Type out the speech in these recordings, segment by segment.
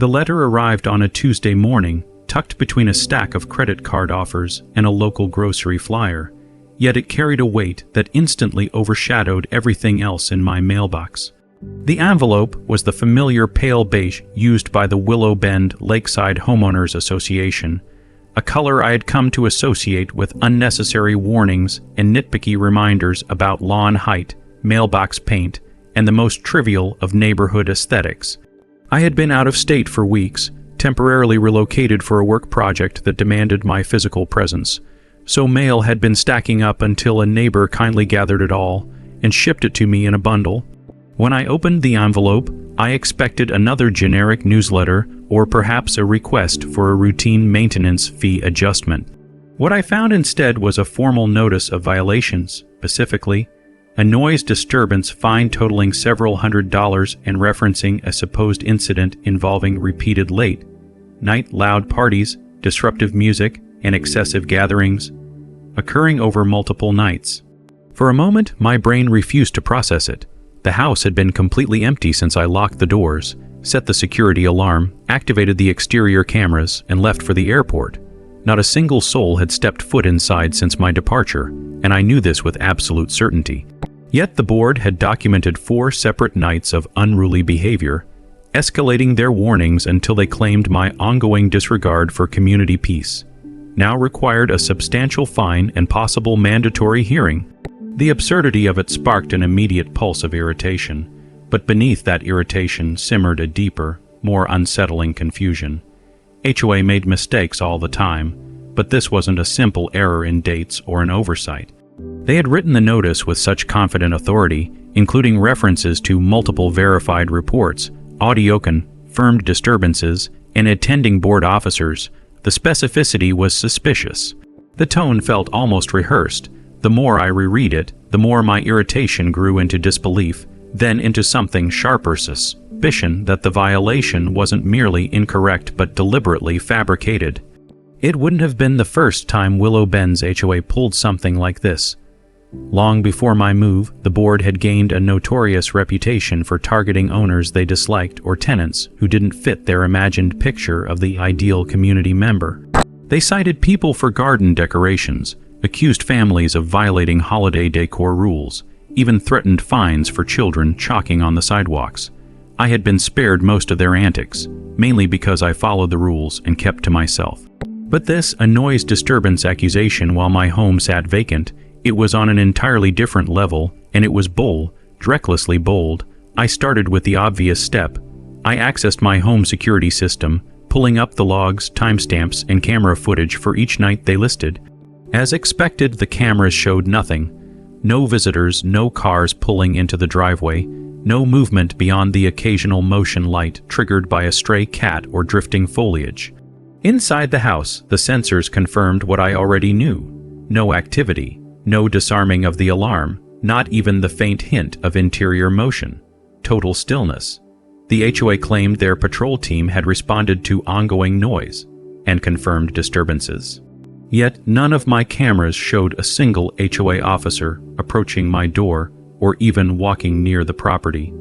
The letter arrived on a Tuesday morning, tucked between a stack of credit card offers and a local grocery flyer, yet it carried a weight that instantly overshadowed everything else in my mailbox. The envelope was the familiar pale beige used by the Willow Bend Lakeside Homeowners Association, a color I had come to associate with unnecessary warnings and nitpicky reminders about lawn height, mailbox paint, and the most trivial of neighborhood aesthetics. I had been out of state for weeks, temporarily relocated for a work project that demanded my physical presence, so mail had been stacking up until a neighbor kindly gathered it all and shipped it to me in a bundle. When I opened the envelope, I expected another generic newsletter or perhaps a request for a routine maintenance fee adjustment. What I found instead was a formal notice of violations, specifically a noise disturbance fine totaling several $100s and referencing a supposed incident involving repeated late-night loud parties, disruptive music, and excessive gatherings, occurring over multiple nights. For a moment, my brain refused to process it. The house had been completely empty since I locked the doors, set the security alarm, activated the exterior cameras, and left for the airport. Not a single soul had stepped foot inside since my departure, and I knew this with absolute certainty. Yet the board had documented 4 separate nights of unruly behavior, escalating their warnings until they claimed my ongoing disregard for community peace now required a substantial fine and possible mandatory hearing. The absurdity of it sparked an immediate pulse of irritation, but beneath that irritation simmered a deeper, more unsettling confusion. HOA made mistakes all the time, but this wasn't a simple error in dates or an oversight. They had written the notice with such confident authority, including references to multiple verified reports, audio confirmed disturbances, and attending board officers. The specificity was suspicious. The tone felt almost rehearsed. The more I reread it, the more my irritation grew into disbelief, then into something sharper suspicion that the violation wasn't merely incorrect but deliberately fabricated. It wouldn't have been the first time Willow Bend's HOA pulled something like this. Long before my move, the board had gained a notorious reputation for targeting owners they disliked or tenants who didn't fit their imagined picture of the ideal community member. They cited people for garden decorations, accused families of violating holiday decor rules, even threatened fines for children chalking on the sidewalks. I had been spared most of their antics, mainly because I followed the rules and kept to myself. But this, a noise disturbance accusation while my home sat vacant, it was on an entirely different level, and it was bold, recklessly bold. I started with the obvious step. I accessed my home security system, pulling up the logs, timestamps, and camera footage for each night they listed. As expected, the cameras showed nothing. No visitors, no cars pulling into the driveway, no movement beyond the occasional motion light triggered by a stray cat or drifting foliage. Inside the house, the sensors confirmed what I already knew. No activity. No disarming of the alarm, not even the faint hint of interior motion. Total stillness. The HOA claimed their patrol team had responded to ongoing noise and confirmed disturbances. Yet none of my cameras showed a single HOA officer approaching my door or even walking near the property.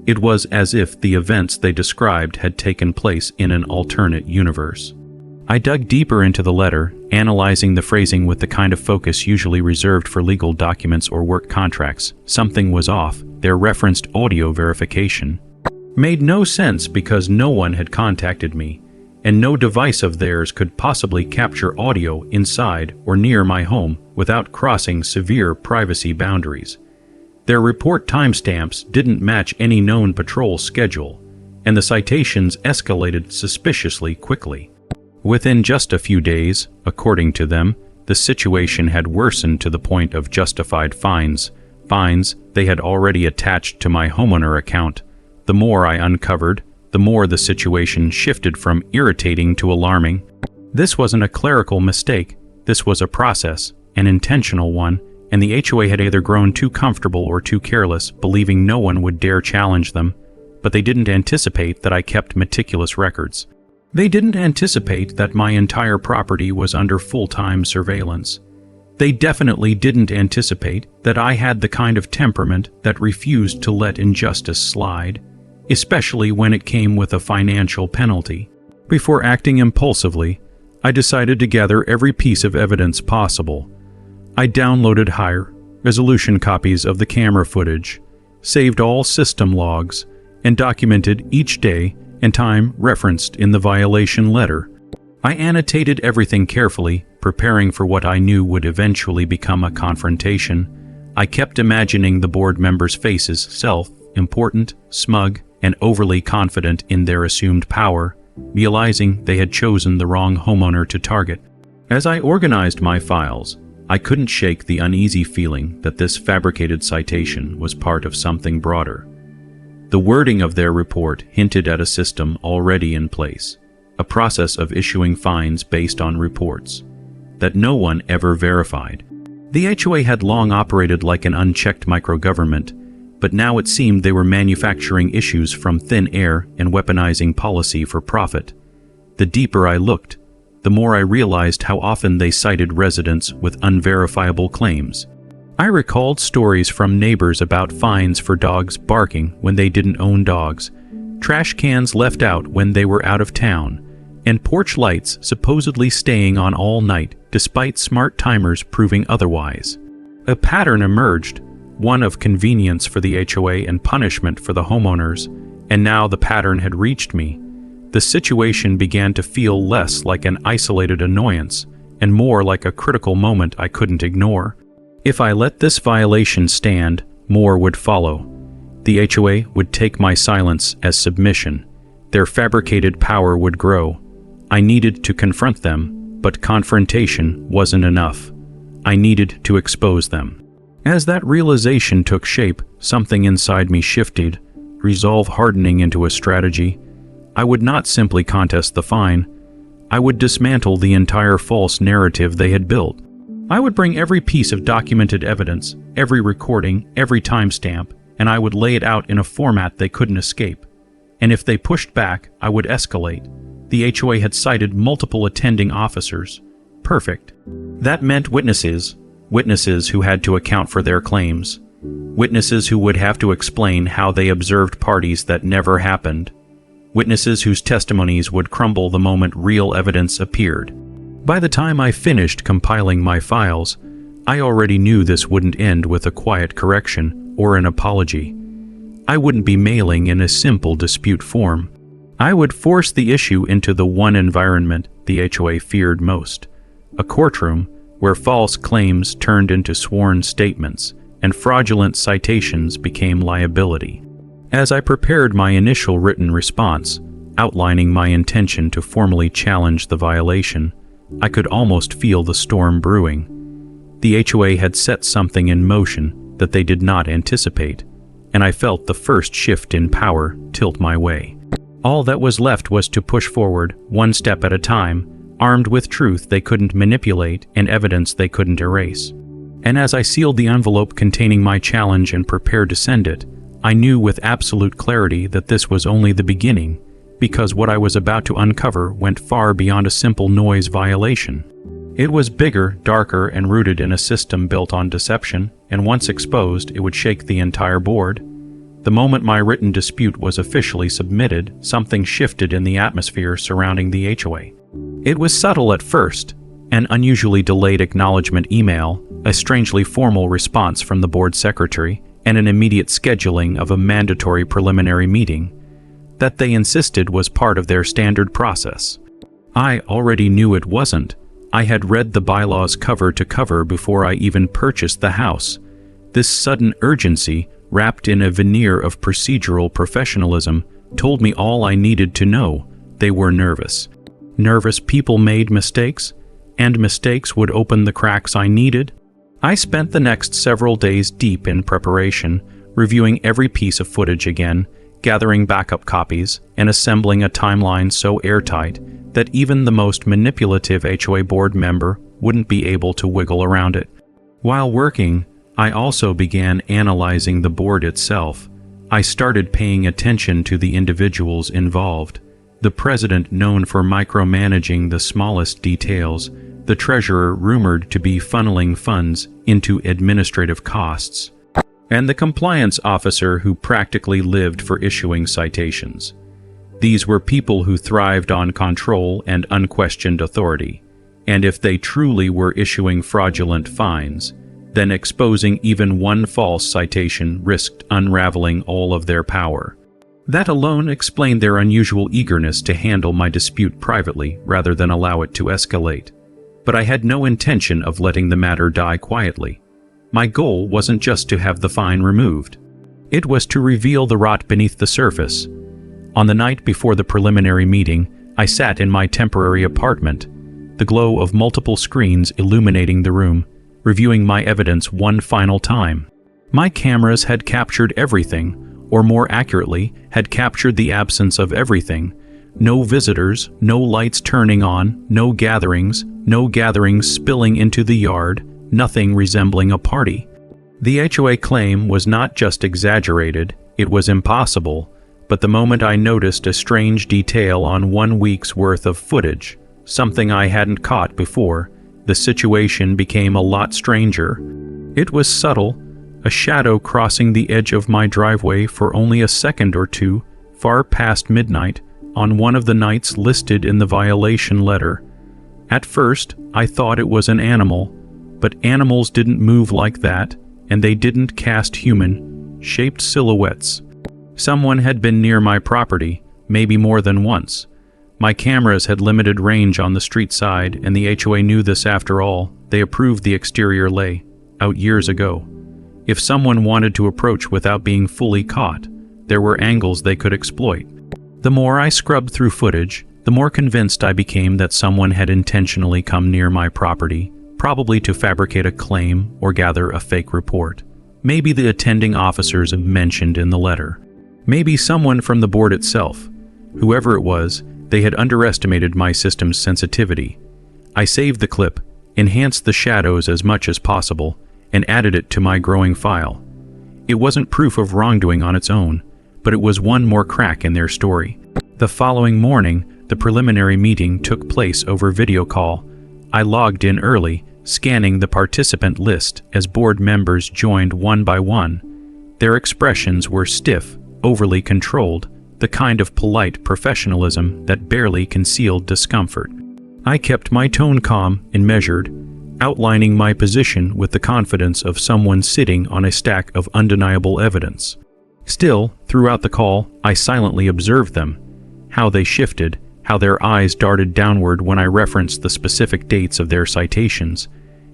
It was as if the events they described had taken place in an alternate universe. I dug deeper into the letter, analyzing the phrasing with the kind of focus usually reserved for legal documents or work contracts. Something was off. Their referenced audio verification made no sense because no one had contacted me, and no device of theirs could possibly capture audio inside or near my home without crossing severe privacy boundaries. Their report timestamps didn't match any known patrol schedule, and the citations escalated suspiciously quickly. Within just a few days, according to them, the situation had worsened to the point of justified fines they had already attached to my homeowner account. The more I uncovered, the more the situation shifted from irritating to alarming. This wasn't a clerical mistake. This was a process, an intentional one, and the HOA had either grown too comfortable or too careless, believing no one would dare challenge them. But they didn't anticipate that I kept meticulous records. They didn't anticipate that my entire property was under full-time surveillance. They definitely didn't anticipate that I had the kind of temperament that refused to let injustice slide. especially when it came with a financial penalty. Before acting impulsively, I decided to gather every piece of evidence possible. I downloaded high-resolution copies of the camera footage, saved all system logs, and documented each day and time referenced in the violation letter. I annotated everything carefully, preparing for what I knew would eventually become a confrontation. I kept imagining the board members' faces, self-important, smug, and overly confident in their assumed power, realizing they had chosen the wrong homeowner to target. As I organized my files, I couldn't shake the uneasy feeling that this fabricated citation was part of something broader. The wording of their report hinted at a system already in place, a process of issuing fines based on reports that no one ever verified. The HOA had long operated like an unchecked microgovernment, but now it seemed they were manufacturing issues from thin air and weaponizing policy for profit. The deeper I looked, the more I realized how often they cited residents with unverifiable claims. I recalled stories from neighbors about fines for dogs barking when they didn't own dogs, trash cans left out when they were out of town, and porch lights supposedly staying on all night despite smart timers proving otherwise. A pattern emerged, one of convenience for the HOA and punishment for the homeowners, and now the pattern had reached me. The situation began to feel less like an isolated annoyance and more like a critical moment I couldn't ignore. If I let this violation stand, more would follow. The HOA would take my silence as submission. Their fabricated power would grow. I needed to confront them, but confrontation wasn't enough. I needed to expose them. As that realization took shape, something inside me shifted, resolve hardening into a strategy. I would not simply contest the fine. I would dismantle the entire false narrative they had built. I would bring every piece of documented evidence, every recording, every timestamp, and I would lay it out in a format they couldn't escape. And if they pushed back, I would escalate. The HOA had cited multiple attending officers. Perfect. That meant witnesses who had to account for their claims. Witnesses who would have to explain how they observed parties that never happened. Witnesses whose testimonies would crumble the moment real evidence appeared. By the time I finished compiling my files, I already knew this wouldn't end with a quiet correction or an apology. I wouldn't be mailing in a simple dispute form. I would force the issue into the one environment the HOA feared most, a courtroom where false claims turned into sworn statements and fraudulent citations became liability. As I prepared my initial written response, outlining my intention to formally challenge the violation, I could almost feel the storm brewing. The HOA had set something in motion that they did not anticipate, and I felt the first shift in power tilt my way. All that was left was to push forward, one step at a time, armed with truth they couldn't manipulate and evidence they couldn't erase. And as I sealed the envelope containing my challenge and prepared to send it, I knew with absolute clarity that this was only the beginning, because what I was about to uncover went far beyond a simple noise violation. It was bigger, darker, and rooted in a system built on deception, and once exposed, it would shake the entire board. The moment my written dispute was officially submitted, something shifted in the atmosphere surrounding the HOA. It was subtle at first, an unusually delayed acknowledgement email, a strangely formal response from the board secretary, and an immediate scheduling of a mandatory preliminary meeting that they insisted was part of their standard process. I already knew it wasn't. I had read the bylaws cover to cover before I even purchased the house. This sudden urgency, wrapped in a veneer of procedural professionalism, told me all I needed to know. They were nervous. Nervous people made mistakes, and mistakes would open the cracks I needed. I spent the next several days deep in preparation, reviewing every piece of footage again, gathering backup copies, and assembling a timeline so airtight that even the most manipulative HOA board member wouldn't be able to wiggle around it. While working, I also began analyzing the board itself. I started paying attention to the individuals involved. The president known for micromanaging the smallest details, the treasurer rumored to be funneling funds into administrative costs. and the compliance officer who practically lived for issuing citations. These were people who thrived on control and unquestioned authority, and if they truly were issuing fraudulent fines, then exposing even one false citation risked unraveling all of their power. That alone explained their unusual eagerness to handle my dispute privately rather than allow it to escalate. But I had no intention of letting the matter die quietly. My goal wasn't just to have the fine removed. It was to reveal the rot beneath the surface. On the night before the preliminary meeting, I sat in my temporary apartment, the glow of multiple screens illuminating the room, reviewing my evidence one final time. My cameras had captured everything, or more accurately, had captured the absence of everything. No visitors, no lights turning on, no gatherings spilling into the yard, nothing resembling a party. The HOA claim was not just exaggerated, it was impossible, but the moment I noticed a strange detail on 1 week's worth of footage, something I hadn't caught before, the situation became a lot stranger. It was subtle, a shadow crossing the edge of my driveway for only a second or two, far past midnight, on one of the nights listed in the violation letter. At first, I thought it was an animal, but animals didn't move like that, and they didn't cast human-shaped silhouettes. Someone had been near my property, maybe more than once. My cameras had limited range on the street side, and the HOA knew this after all. They approved the exterior layout years ago. If someone wanted to approach without being fully caught, there were angles they could exploit. The more I scrubbed through footage, the more convinced I became that someone had intentionally come near my property, probably to fabricate a claim or gather a fake report. Maybe the attending officers mentioned in the letter. Maybe someone from the board itself. Whoever it was, they had underestimated my system's sensitivity. I saved the clip, enhanced the shadows as much as possible, and added it to my growing file. It wasn't proof of wrongdoing on its own, but it was one more crack in their story. The following morning, the preliminary meeting took place over video call. I logged in early, scanning the participant list as board members joined one by one. Their expressions were stiff, overly controlled, the kind of polite professionalism that barely concealed discomfort. I kept my tone calm and measured, outlining my position with the confidence of someone sitting on a stack of undeniable evidence. Still, throughout the call, I silently observed them, how they shifted, how their eyes darted downward when I referenced the specific dates of their citations,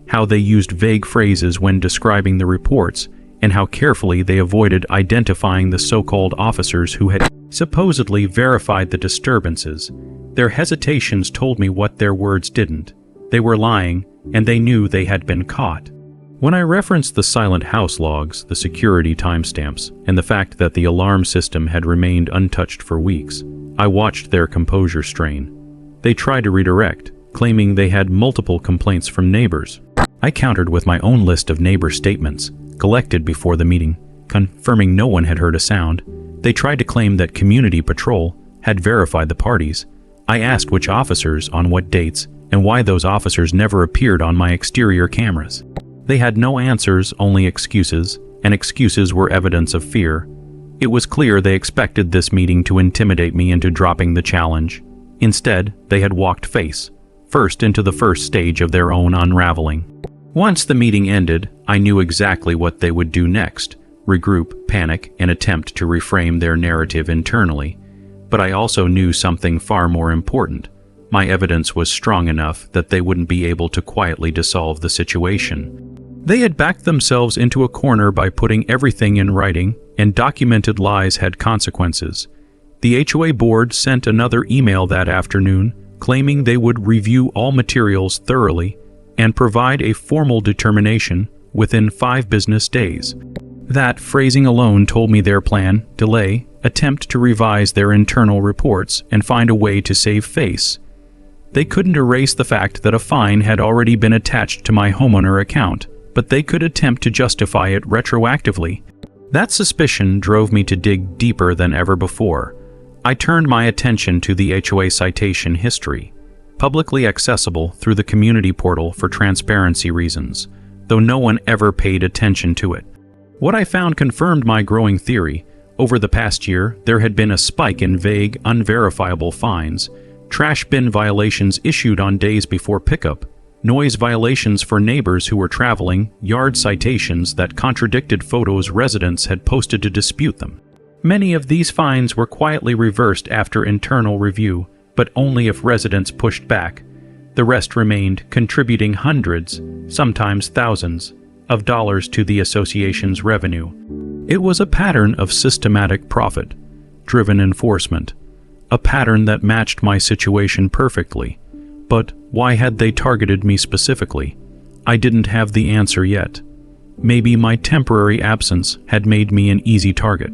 how they used vague phrases when describing the reports, and how carefully they avoided identifying the so-called officers who had supposedly verified the disturbances. Their hesitations told me what their words didn't. They were lying, and they knew they had been caught. When I referenced the silent house logs, the security timestamps, and the fact that the alarm system had remained untouched for weeks, I watched their composure strain. They tried to redirect, claiming they had multiple complaints from neighbors. I countered with my own list of neighbor statements, collected before the meeting, confirming no one had heard a sound. They tried to claim that Community Patrol had verified the parties. I asked which officers, on what dates, and why those officers never appeared on my exterior cameras. They had no answers, only excuses, and excuses were evidence of fear. It was clear they expected this meeting to intimidate me into dropping the challenge. Instead, they had walked face first into the first stage of their own unraveling. Once the meeting ended, I knew exactly what they would do next: regroup, panic, and attempt to reframe their narrative internally. But I also knew something far more important. My evidence was strong enough that they wouldn't be able to quietly dissolve the situation. They had backed themselves into a corner by putting everything in writing, and documented lies had consequences. The HOA board sent another email that afternoon, claiming they would review all materials thoroughly and provide a formal determination within 5 business days. That phrasing alone told me their plan: delay, attempt to revise their internal reports, and find a way to save face. They couldn't erase the fact that a fine had already been attached to my homeowner account, but they could attempt to justify it retroactively. That suspicion drove me to dig deeper than ever before. I turned my attention to the HOA citation history, publicly accessible through the community portal for transparency reasons, though no one ever paid attention to it. What I found confirmed my growing theory. Over the past year, there had been a spike in vague, unverifiable fines, trash bin violations issued on days before pickup, noise violations for neighbors who were traveling, yard citations that contradicted photos residents had posted to dispute them. Many of these fines were quietly reversed after internal review, but only if residents pushed back. The rest remained, contributing hundreds, sometimes thousands, of dollars to the association's revenue. It was a pattern of systematic profit-driven enforcement, a pattern that matched my situation perfectly. But why had they targeted me specifically? I didn't have the answer yet. Maybe my temporary absence had made me an easy target.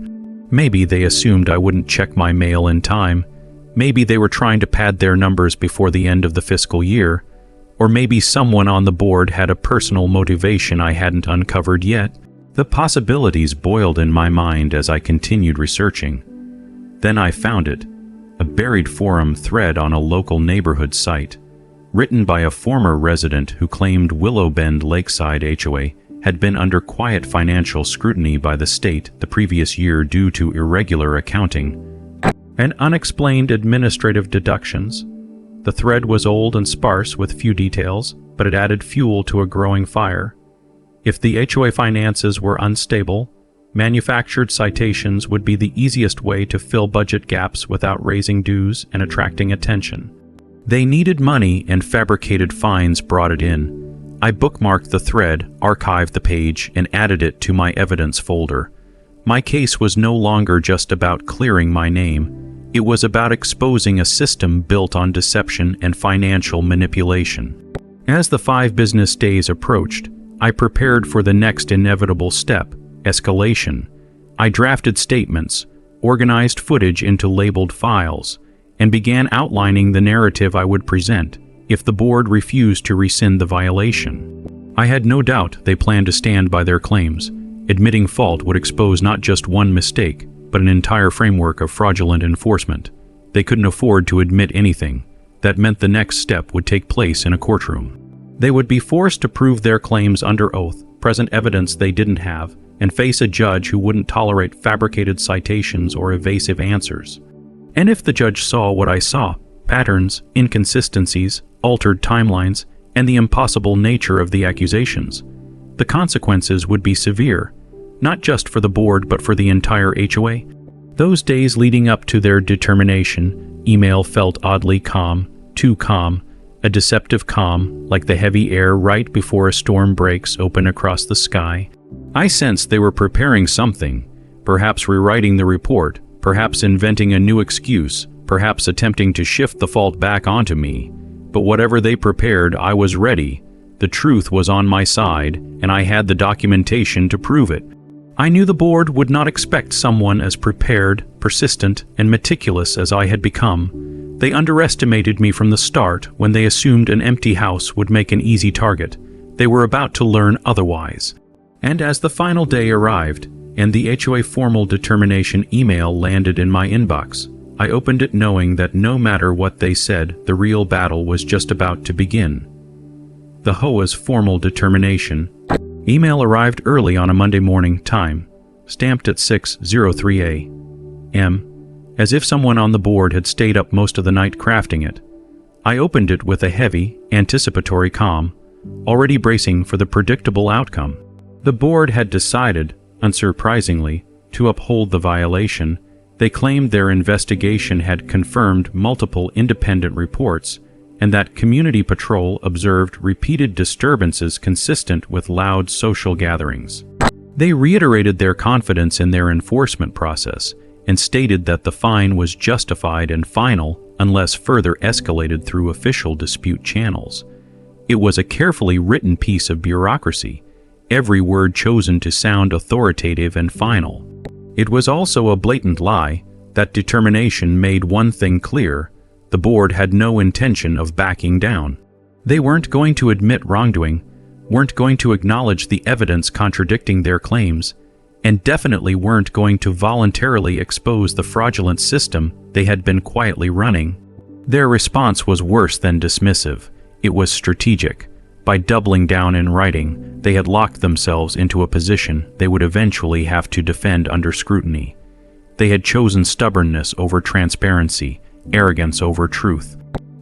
Maybe they assumed I wouldn't check my mail in time. Maybe they were trying to pad their numbers before the end of the fiscal year. Or maybe someone on the board had a personal motivation I hadn't uncovered yet. The possibilities boiled in my mind as I continued researching. Then I found it, a buried forum thread on a local neighborhood site, written by a former resident who claimed Willow Bend Lakeside HOA had been under quiet financial scrutiny by the state the previous year due to irregular accounting and unexplained administrative deductions. The thread was old and sparse with few details, but it added fuel to a growing fire. If the HOA finances were unstable, manufactured citations would be the easiest way to fill budget gaps without raising dues and attracting attention. They needed money, and fabricated fines brought it in. I bookmarked the thread, archived the page, and added it to my evidence folder. My case was no longer just about clearing my name. It was about exposing a system built on deception and financial manipulation. As the 5 business days approached, I prepared for the next inevitable step, escalation. I drafted statements, organized footage into labeled files, and began outlining the narrative I would present if the board refused to rescind the violation. I had no doubt they planned to stand by their claims. Admitting fault would expose not just one mistake, but an entire framework of fraudulent enforcement. They couldn't afford to admit anything. That meant the next step would take place in a courtroom. They would be forced to prove their claims under oath, present evidence they didn't have, and face a judge who wouldn't tolerate fabricated citations or evasive answers. And if the judge saw what I saw, patterns, inconsistencies, altered timelines, and the impossible nature of the accusations, the consequences would be severe, not just for the board but for the entire HOA. Those days leading up to their determination, email felt oddly calm, too calm, a deceptive calm, like the heavy air right before a storm breaks open across the sky. I sensed they were preparing something, perhaps rewriting the report, perhaps inventing a new excuse, perhaps attempting to shift the fault back onto me. But whatever they prepared, I was ready. The truth was on my side, and I had the documentation to prove it. I knew the board would not expect someone as prepared, persistent, and meticulous as I had become. They underestimated me from the start when they assumed an empty house would make an easy target. They were about to learn otherwise. And as the final day arrived, and the HOA formal determination email landed in my inbox, I opened it knowing that no matter what they said, the real battle was just about to begin. The HOA's formal determination email arrived early on a Monday morning, time, stamped at 6:03 a.m., as if someone on the board had stayed up most of the night crafting it. I opened it with a heavy, anticipatory calm, already bracing for the predictable outcome. The board had decided, unsurprisingly, to uphold the violation. They claimed their investigation had confirmed multiple independent reports and that Community Patrol observed repeated disturbances consistent with loud social gatherings. They reiterated their confidence in their enforcement process and stated that the fine was justified and final unless further escalated through official dispute channels. It was a carefully written piece of bureaucracy, every word chosen to sound authoritative and final. It was also a blatant lie. That determination made one thing clear: the board had no intention of backing down. They weren't going to admit wrongdoing, weren't going to acknowledge the evidence contradicting their claims, and definitely weren't going to voluntarily expose the fraudulent system they had been quietly running. Their response was worse than dismissive. It was strategic. By doubling down in writing, they had locked themselves into a position they would eventually have to defend under scrutiny. They had chosen stubbornness over transparency, arrogance over truth,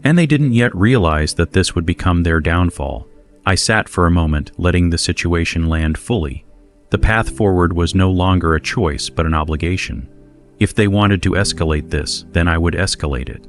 and they didn't yet realize that this would become their downfall. I sat for a moment, letting the situation land fully. The path forward was no longer a choice, but an obligation. If they wanted to escalate this, then I would escalate it.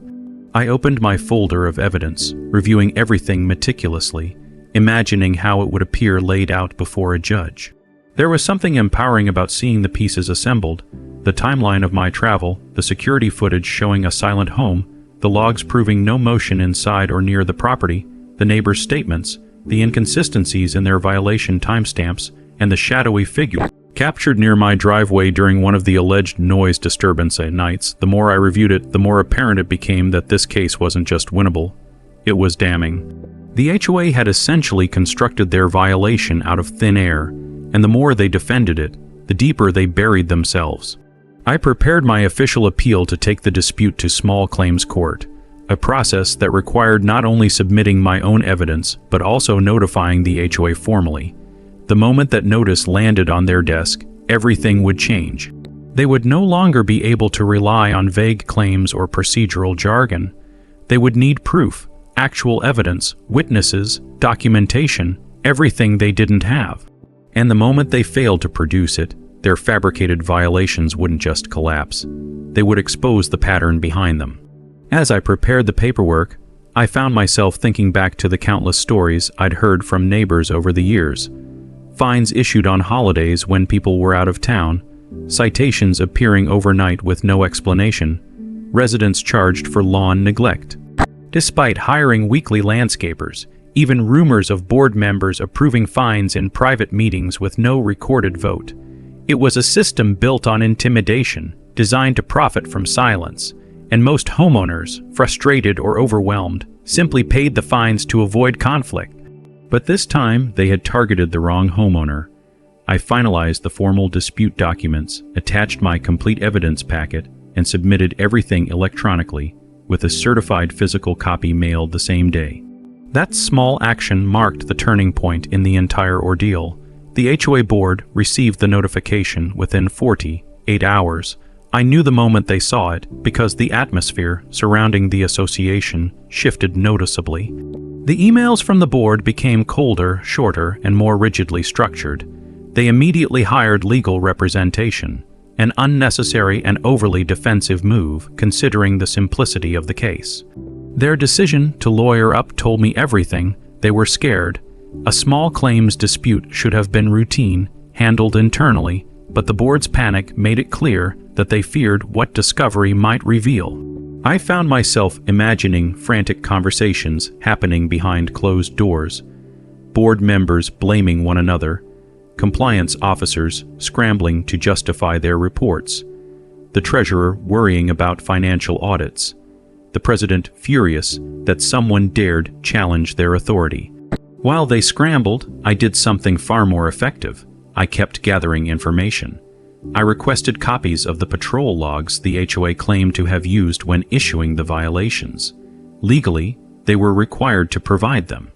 I opened my folder of evidence, reviewing everything meticulously, imagining how it would appear laid out before a judge. There was something empowering about seeing the pieces assembled: the timeline of my travel, the security footage showing a silent home, the logs proving no motion inside or near the property, the neighbors' statements, the inconsistencies in their violation timestamps, and the shadowy figure captured near my driveway during one of the alleged noise disturbance nights. The more I reviewed it, the more apparent it became that this case wasn't just winnable. It was damning. The HOA had essentially constructed their violation out of thin air, and the more they defended it, the deeper they buried themselves. I prepared my official appeal to take the dispute to small claims court, a process that required not only submitting my own evidence, but also notifying the HOA formally. The moment that notice landed on their desk, everything would change. They would no longer be able to rely on vague claims or procedural jargon. They would need proof, actual evidence, witnesses, documentation, everything they didn't have. And the moment they failed to produce it, their fabricated violations wouldn't just collapse. They would expose the pattern behind them. As I prepared the paperwork, I found myself thinking back to the countless stories I'd heard from neighbors over the years. Fines issued on holidays when people were out of town, citations appearing overnight with no explanation, residents charged for lawn neglect. Despite hiring weekly landscapers, even rumors of board members approving fines in private meetings with no recorded vote. It was a system built on intimidation, designed to profit from silence, and most homeowners, frustrated or overwhelmed, simply paid the fines to avoid conflict. But this time, they had targeted the wrong homeowner. I finalized the formal dispute documents, attached my complete evidence packet, and submitted everything electronically, with a certified physical copy mailed the same day. That small action marked the turning point in the entire ordeal. The HOA board received the notification within 48 hours. I knew the moment they saw it because the atmosphere surrounding the association shifted noticeably. The emails from the board became colder, shorter, and more rigidly structured. They immediately hired legal representation, an unnecessary and overly defensive move considering the simplicity of the case. Their decision to lawyer up told me everything. They were scared. A small claims dispute should have been routine, handled internally, but the board's panic made it clear that they feared what discovery might reveal. I found myself imagining frantic conversations happening behind closed doors, board members blaming one another, compliance officers scrambling to justify their reports, the treasurer worrying about financial audits, the president furious that someone dared challenge their authority. While they scrambled, I did something far more effective. I kept gathering information. I requested copies of the patrol logs the HOA claimed to have used when issuing the violations. Legally, they were required to provide them.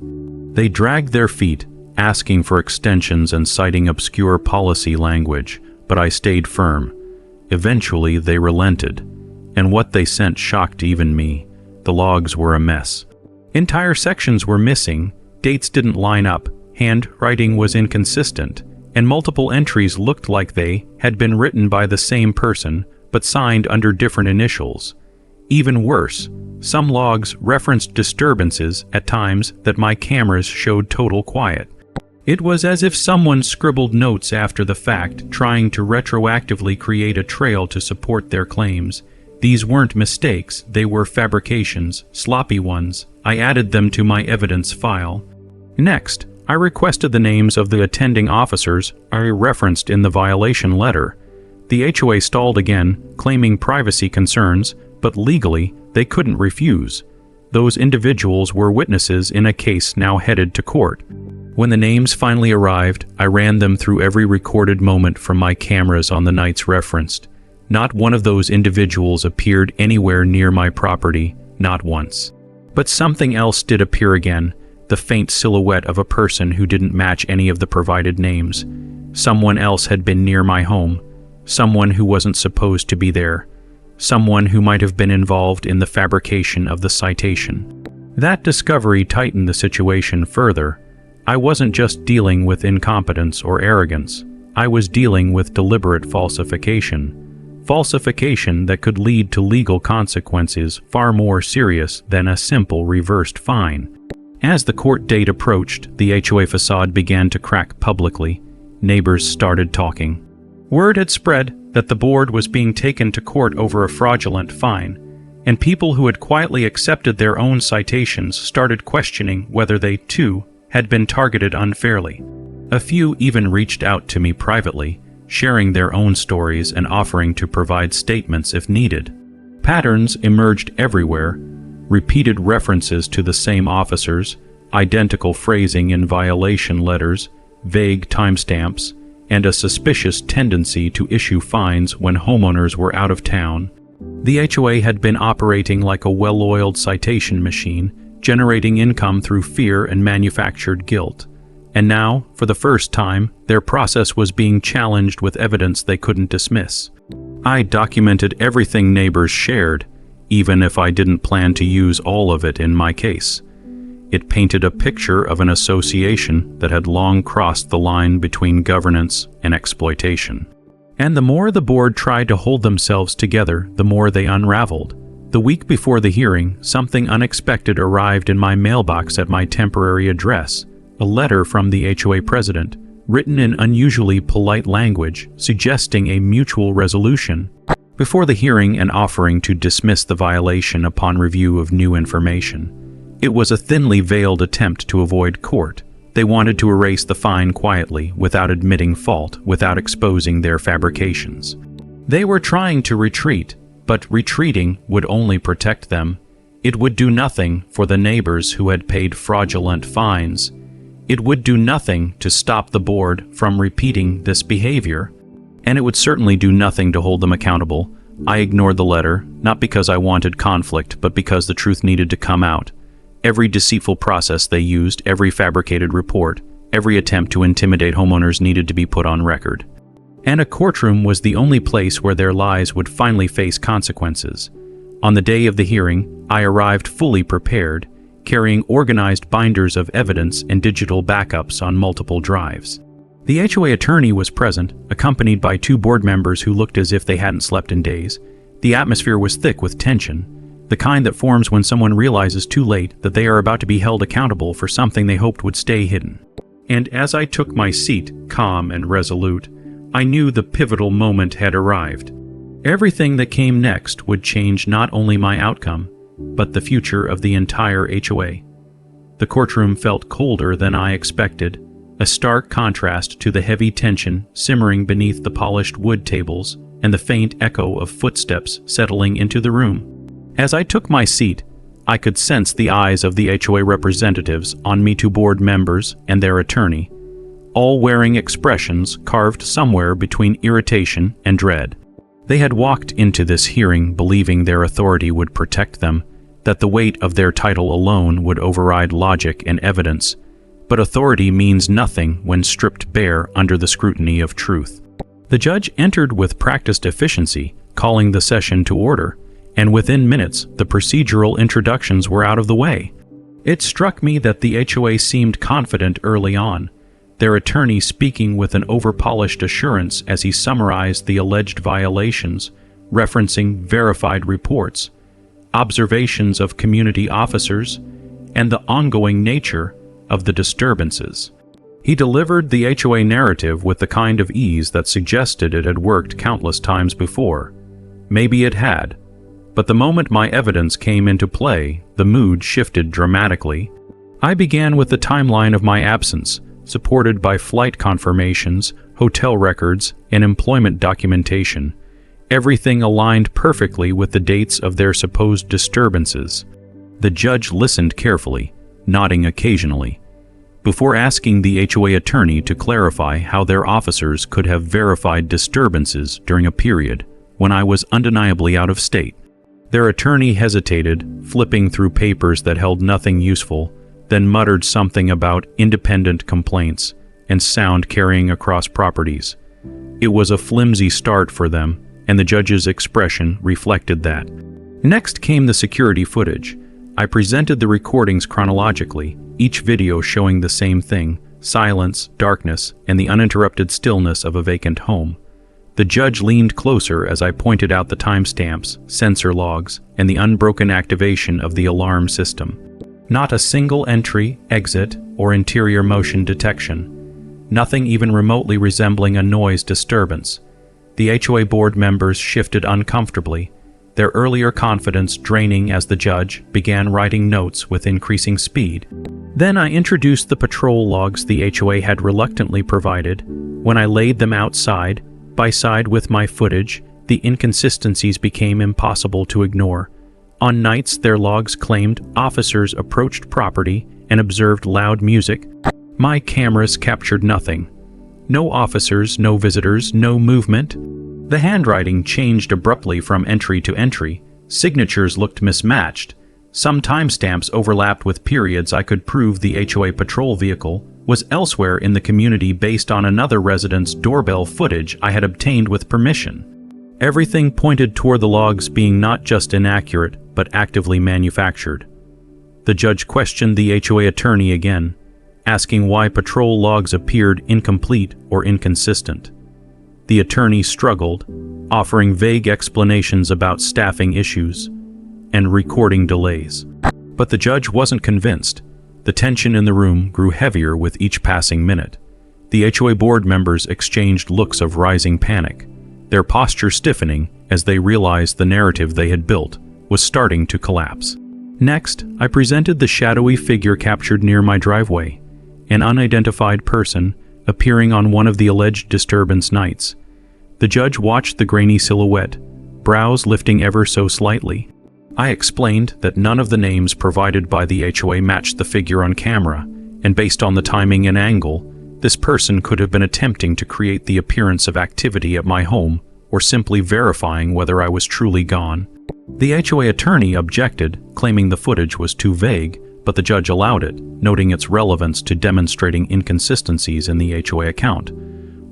They dragged their feet, asking for extensions and citing obscure policy language, but I stayed firm. Eventually, they relented, and what they sent shocked even me. The logs were a mess. Entire sections were missing, dates didn't line up, handwriting was inconsistent, and multiple entries looked like they had been written by the same person, but signed under different initials. Even worse, some logs referenced disturbances at times that my cameras showed total quiet. It was as if someone scribbled notes after the fact, trying to retroactively create a trail to support their claims. These weren't mistakes, they were fabrications, sloppy ones. I added them to my evidence file. Next, I requested the names of the attending officers I referenced in the violation letter. The HOA stalled again, claiming privacy concerns, but legally, they couldn't refuse. Those individuals were witnesses in a case now headed to court. When the names finally arrived, I ran them through every recorded moment from my cameras on the nights referenced. Not one of those individuals appeared anywhere near my property, not once. But something else did appear again. the faint silhouette of a person who didn't match any of the provided names. Someone else had been near my home, someone who wasn't supposed to be there, someone who might have been involved in the fabrication of the citation. That discovery tightened the situation further. I wasn't just dealing with incompetence or arrogance. I was dealing with deliberate falsification. Falsification that could lead to legal consequences far more serious than a simple reversed fine. As the court date approached, the HOA facade began to crack publicly. Neighbors started talking. Word had spread that the board was being taken to court over a fraudulent fine, and people who had quietly accepted their own citations started questioning whether they, too, had been targeted unfairly. A few even reached out to me privately, sharing their own stories and offering to provide statements if needed. Patterns emerged everywhere: repeated references to the same officers, identical phrasing in violation letters, vague timestamps, and a suspicious tendency to issue fines when homeowners were out of town. The HOA had been operating like a well-oiled citation machine, generating income through fear and manufactured guilt. And now, for the first time, their process was being challenged with evidence they couldn't dismiss. I documented everything neighbors shared, even if I didn't plan to use all of it in my case. It painted a picture of an association that had long crossed the line between governance and exploitation. And the more the board tried to hold themselves together, the more they unraveled. The week before the hearing, something unexpected arrived in my mailbox at my temporary address: a letter from the HOA president, written in unusually polite language, suggesting a mutual resolution. Before the hearing and offering to dismiss the violation upon review of new information. It was a thinly veiled attempt to avoid court. They wanted to erase the fine quietly, without admitting fault, without exposing their fabrications. They were trying to retreat, but retreating would only protect them. It would do nothing for the neighbors who had paid fraudulent fines. It would do nothing to stop the board from repeating this behavior. And it would certainly do nothing to hold them accountable. I ignored the letter, not because I wanted conflict, but because the truth needed to come out. Every deceitful process they used, every fabricated report, every attempt to intimidate homeowners needed to be put on record. And a courtroom was the only place where their lies would finally face consequences. On the day of the hearing, I arrived fully prepared, carrying organized binders of evidence and digital backups on multiple drives. The HOA attorney was present, accompanied by 2 board members who looked as if they hadn't slept in days. The atmosphere was thick with tension, the kind that forms when someone realizes too late that they are about to be held accountable for something they hoped would stay hidden. And as I took my seat, calm and resolute, I knew the pivotal moment had arrived. Everything that came next would change not only my outcome, but the future of the entire HOA. The courtroom felt colder than I expected, a stark contrast to the heavy tension simmering beneath the polished wood tables and the faint echo of footsteps settling into the room. As I took my seat, I could sense the eyes of the HOA representatives on me, 2 board members and their attorney, all wearing expressions carved somewhere between irritation and dread. They had walked into this hearing believing their authority would protect them, that the weight of their title alone would override logic and evidence. But authority means nothing when stripped bare under the scrutiny of truth. The judge entered with practiced efficiency, calling the session to order, and within minutes, the procedural introductions were out of the way. It struck me that the HOA seemed confident early on, their attorney speaking with an over-polished assurance as he summarized the alleged violations, referencing verified reports, observations of community officers, and the ongoing nature of the disturbances. He delivered the HOA narrative with the kind of ease that suggested it had worked countless times before. Maybe it had. But the moment my evidence came into play, the mood shifted dramatically. I began with the timeline of my absence, supported by flight confirmations, hotel records, and employment documentation. Everything aligned perfectly with the dates of their supposed disturbances. The judge listened carefully, nodding occasionally, before asking the HOA attorney to clarify how their officers could have verified disturbances during a period when I was undeniably out of state. Their attorney hesitated, flipping through papers that held nothing useful, then muttered something about independent complaints and sound carrying across properties. It was a flimsy start for them, and the judge's expression reflected that. Next came the security footage. I presented the recordings chronologically, each video showing the same thing: silence, darkness, and the uninterrupted stillness of a vacant home. The judge leaned closer as I pointed out the timestamps, sensor logs, and the unbroken activation of the alarm system. Not a single entry, exit, or interior motion detection. Nothing even remotely resembling a noise disturbance. The HOA board members shifted uncomfortably, their earlier confidence draining as the judge began writing notes with increasing speed. Then I introduced the patrol logs the HOA had reluctantly provided. When I laid them out side by side with my footage, the inconsistencies became impossible to ignore. On nights their logs claimed officers approached property and observed loud music. My cameras captured nothing. No officers, no visitors, no movement. The handwriting changed abruptly from entry to entry. Signatures looked mismatched. Some timestamps overlapped with periods I could prove the HOA patrol vehicle was elsewhere in the community based on another resident's doorbell footage I had obtained with permission. Everything pointed toward the logs being not just inaccurate, but actively manufactured. The judge questioned the HOA attorney again, asking why patrol logs appeared incomplete or inconsistent. The attorney struggled, offering vague explanations about staffing issues and recording delays. But the judge wasn't convinced. The tension in the room grew heavier with each passing minute. The HOA board members exchanged looks of rising panic, their posture stiffening as they realized the narrative they had built was starting to collapse. Next, I presented the shadowy figure captured near my driveway, an unidentified person appearing on one of the alleged disturbance nights. The judge watched the grainy silhouette, brows lifting ever so slightly. I explained that none of the names provided by the HOA matched the figure on camera, and based on the timing and angle, this person could have been attempting to create the appearance of activity at my home or simply verifying whether I was truly gone. The HOA attorney objected, claiming the footage was too vague, but the judge allowed it, noting its relevance to demonstrating inconsistencies in the HOA account.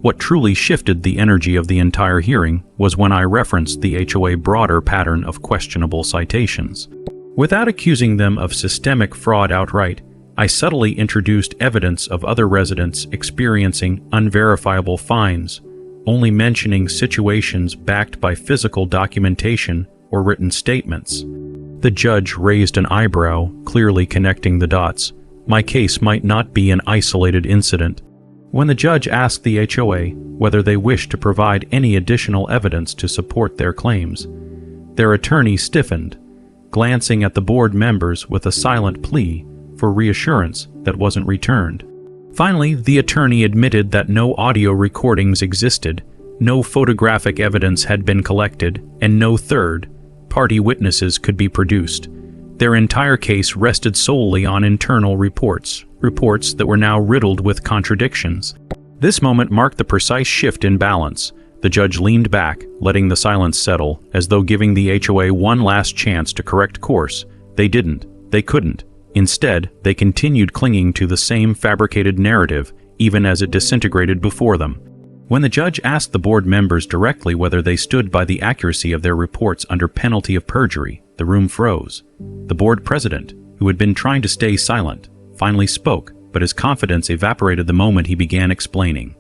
What truly shifted the energy of the entire hearing was when I referenced the HOA broader pattern of questionable citations. Without accusing them of systemic fraud outright, I subtly introduced evidence of other residents experiencing unverifiable fines, only mentioning situations backed by physical documentation or written statements. The judge raised an eyebrow, clearly connecting the dots. My case might not be an isolated incident. When the judge asked the HOA whether they wished to provide any additional evidence to support their claims, their attorney stiffened, glancing at the board members with a silent plea for reassurance that wasn't returned. Finally, the attorney admitted that no audio recordings existed, no photographic evidence had been collected, and no third-party witnesses could be produced. Their entire case rested solely on internal reports that were now riddled with contradictions. This moment marked the precise shift in balance. The judge leaned back, letting the silence settle, as though giving the HOA one last chance to correct course. They didn't. They couldn't. Instead, they continued clinging to the same fabricated narrative, even as it disintegrated before them. When the judge asked the board members directly whether they stood by the accuracy of their reports under penalty of perjury, the room froze. The board president, who had been trying to stay silent, finally spoke, but his confidence evaporated the moment he began explaining.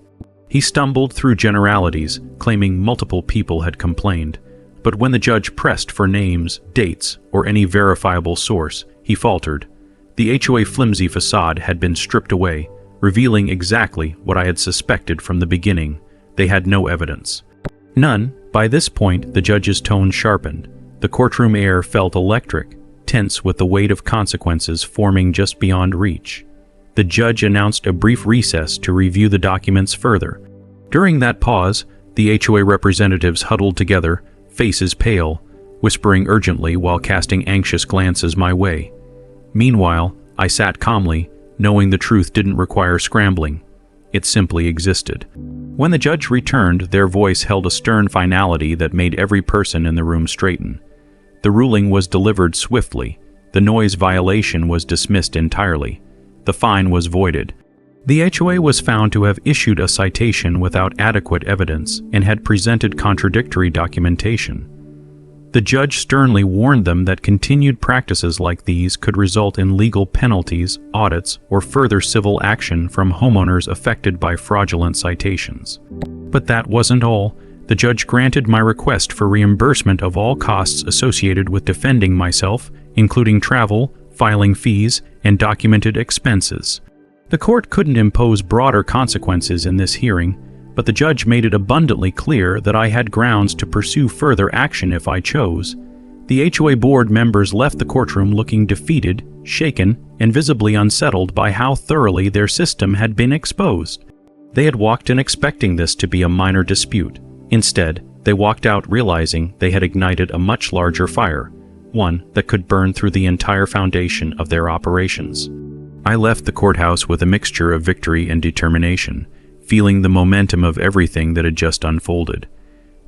He stumbled through generalities, claiming multiple people had complained, but when the judge pressed for names, dates, or any verifiable source, he faltered. The HOA flimsy facade had been stripped away, revealing exactly what I had suspected from the beginning. They had no evidence. None. By this point, the judge's tone sharpened. The courtroom air felt electric, tense with the weight of consequences forming just beyond reach. The judge announced a brief recess to review the documents further. During that pause, the HOA representatives huddled together, faces pale, whispering urgently while casting anxious glances my way. Meanwhile, I sat calmly, knowing the truth didn't require scrambling. It simply existed. When the judge returned, their voice held a stern finality that made every person in the room straighten. The ruling was delivered swiftly. The noise violation was dismissed entirely. the fine was voided. The HOA was found to have issued a citation without adequate evidence and had presented contradictory documentation. The judge sternly warned them that continued practices like these could result in legal penalties, audits, or further civil action from homeowners affected by fraudulent citations. But that wasn't all. The judge granted my request for reimbursement of all costs associated with defending myself, including travel, filing fees, and documented expenses. The court couldn't impose broader consequences in this hearing, but the judge made it abundantly clear that I had grounds to pursue further action if I chose. The HOA board members left the courtroom looking defeated, shaken, and visibly unsettled by how thoroughly their system had been exposed. They had walked in expecting this to be a minor dispute. Instead, they walked out realizing they had ignited a much larger fire, one that could burn through the entire foundation of their operations. I left the courthouse with a mixture of victory and determination, feeling the momentum of everything that had just unfolded.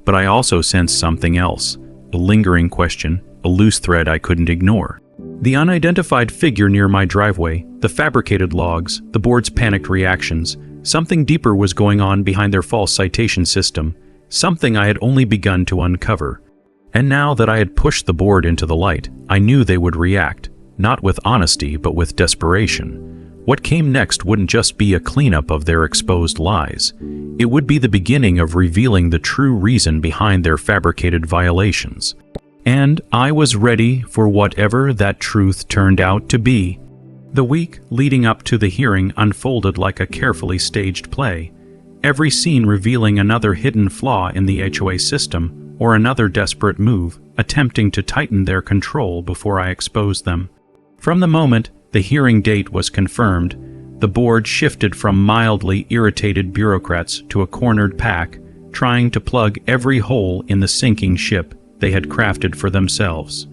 But I also sensed something else, a lingering question, a loose thread I couldn't ignore. The unidentified figure near my driveway, the fabricated logs, the board's panicked reactions, something deeper was going on behind their false citation system, something I had only begun to uncover. And now that I had pushed the board into the light, I knew they would react, not with honesty but with desperation. What came next wouldn't just be a cleanup of their exposed lies. It would be the beginning of revealing the true reason behind their fabricated violations. And I was ready for whatever that truth turned out to be. The week leading up to the hearing unfolded like a carefully staged play, every scene revealing another hidden flaw in the HOA system or another desperate move, attempting to tighten their control before I exposed them. From the moment the hearing date was confirmed, the board shifted from mildly irritated bureaucrats to a cornered pack, trying to plug every hole in the sinking ship they had crafted for themselves.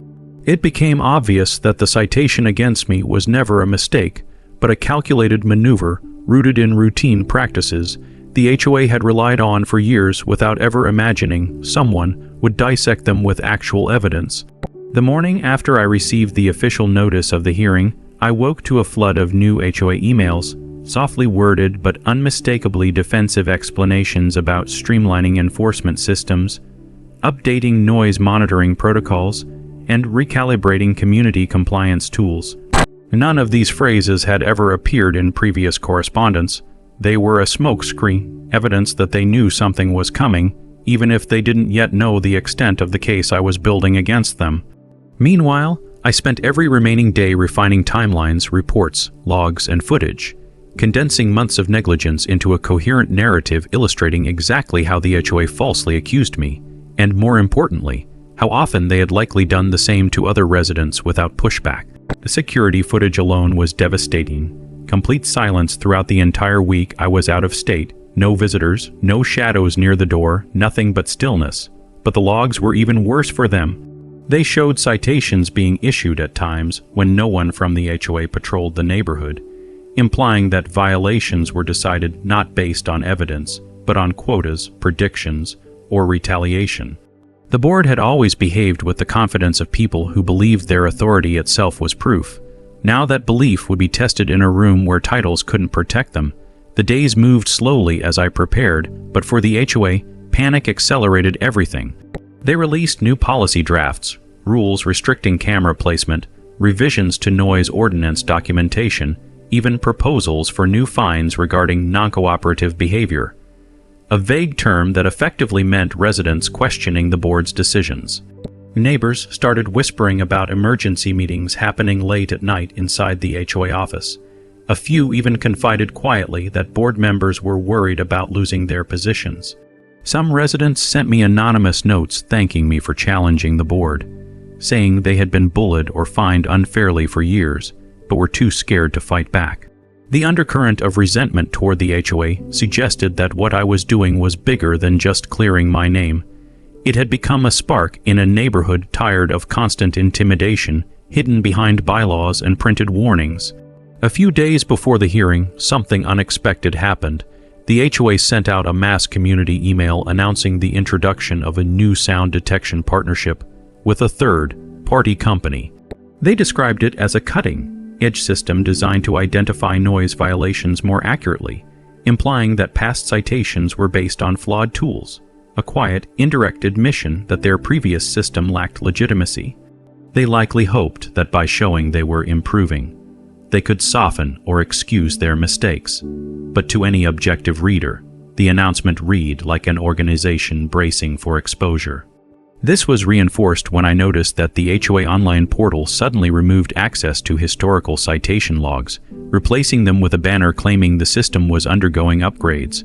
It became obvious that the citation against me was never a mistake, but a calculated maneuver rooted in routine practices the HOA had relied on for years without ever imagining someone would dissect them with actual evidence. The morning after I received the official notice of the hearing, I woke to a flood of new HOA emails, softly worded but unmistakably defensive explanations about streamlining enforcement systems, updating noise monitoring protocols, and recalibrating community compliance tools. None of these phrases had ever appeared in previous correspondence. They were a smokescreen, evidence that they knew something was coming, even if they didn't yet know the extent of the case I was building against them. Meanwhile, I spent every remaining day refining timelines, reports, logs, and footage, condensing months of negligence into a coherent narrative illustrating exactly how the HOA falsely accused me, and more importantly, how often they had likely done the same to other residents without pushback. The security footage alone was devastating. Complete silence throughout the entire week I was out of state, no visitors, no shadows near the door, nothing but stillness. But the logs were even worse for them. They showed citations being issued at times when no one from the HOA patrolled the neighborhood, implying that violations were decided not based on evidence, but on quotas, predictions, or retaliation. The board had always behaved with the confidence of people who believed their authority itself was proof. Now that belief would be tested in a room where titles couldn't protect them. The days moved slowly as I prepared, but for the HOA, panic accelerated everything. They released new policy drafts, rules restricting camera placement, revisions to noise ordinance documentation, even proposals for new fines regarding non-cooperative behavior. A vague term that effectively meant residents questioning the board's decisions. Neighbors started whispering about emergency meetings happening late at night inside the HOA office. A few even confided quietly that board members were worried about losing their positions. Some residents sent me anonymous notes thanking me for challenging the board, saying they had been bullied or fined unfairly for years, but were too scared to fight back. The undercurrent of resentment toward the HOA suggested that what I was doing was bigger than just clearing my name. It had become a spark in a neighborhood tired of constant intimidation, hidden behind bylaws and printed warnings. A few days before the hearing, something unexpected happened. The HOA sent out a mass community email announcing the introduction of a new sound detection partnership with a third-party company. They described it as a cutting, edge system designed to identify noise violations more accurately, implying that past citations were based on flawed tools, a quiet, indirect admission that their previous system lacked legitimacy. They likely hoped that by showing they were improving, they could soften or excuse their mistakes. But to any objective reader, the announcement read like an organization bracing for exposure. This was reinforced when I noticed that the HOA online portal suddenly removed access to historical citation logs, replacing them with a banner claiming the system was undergoing upgrades.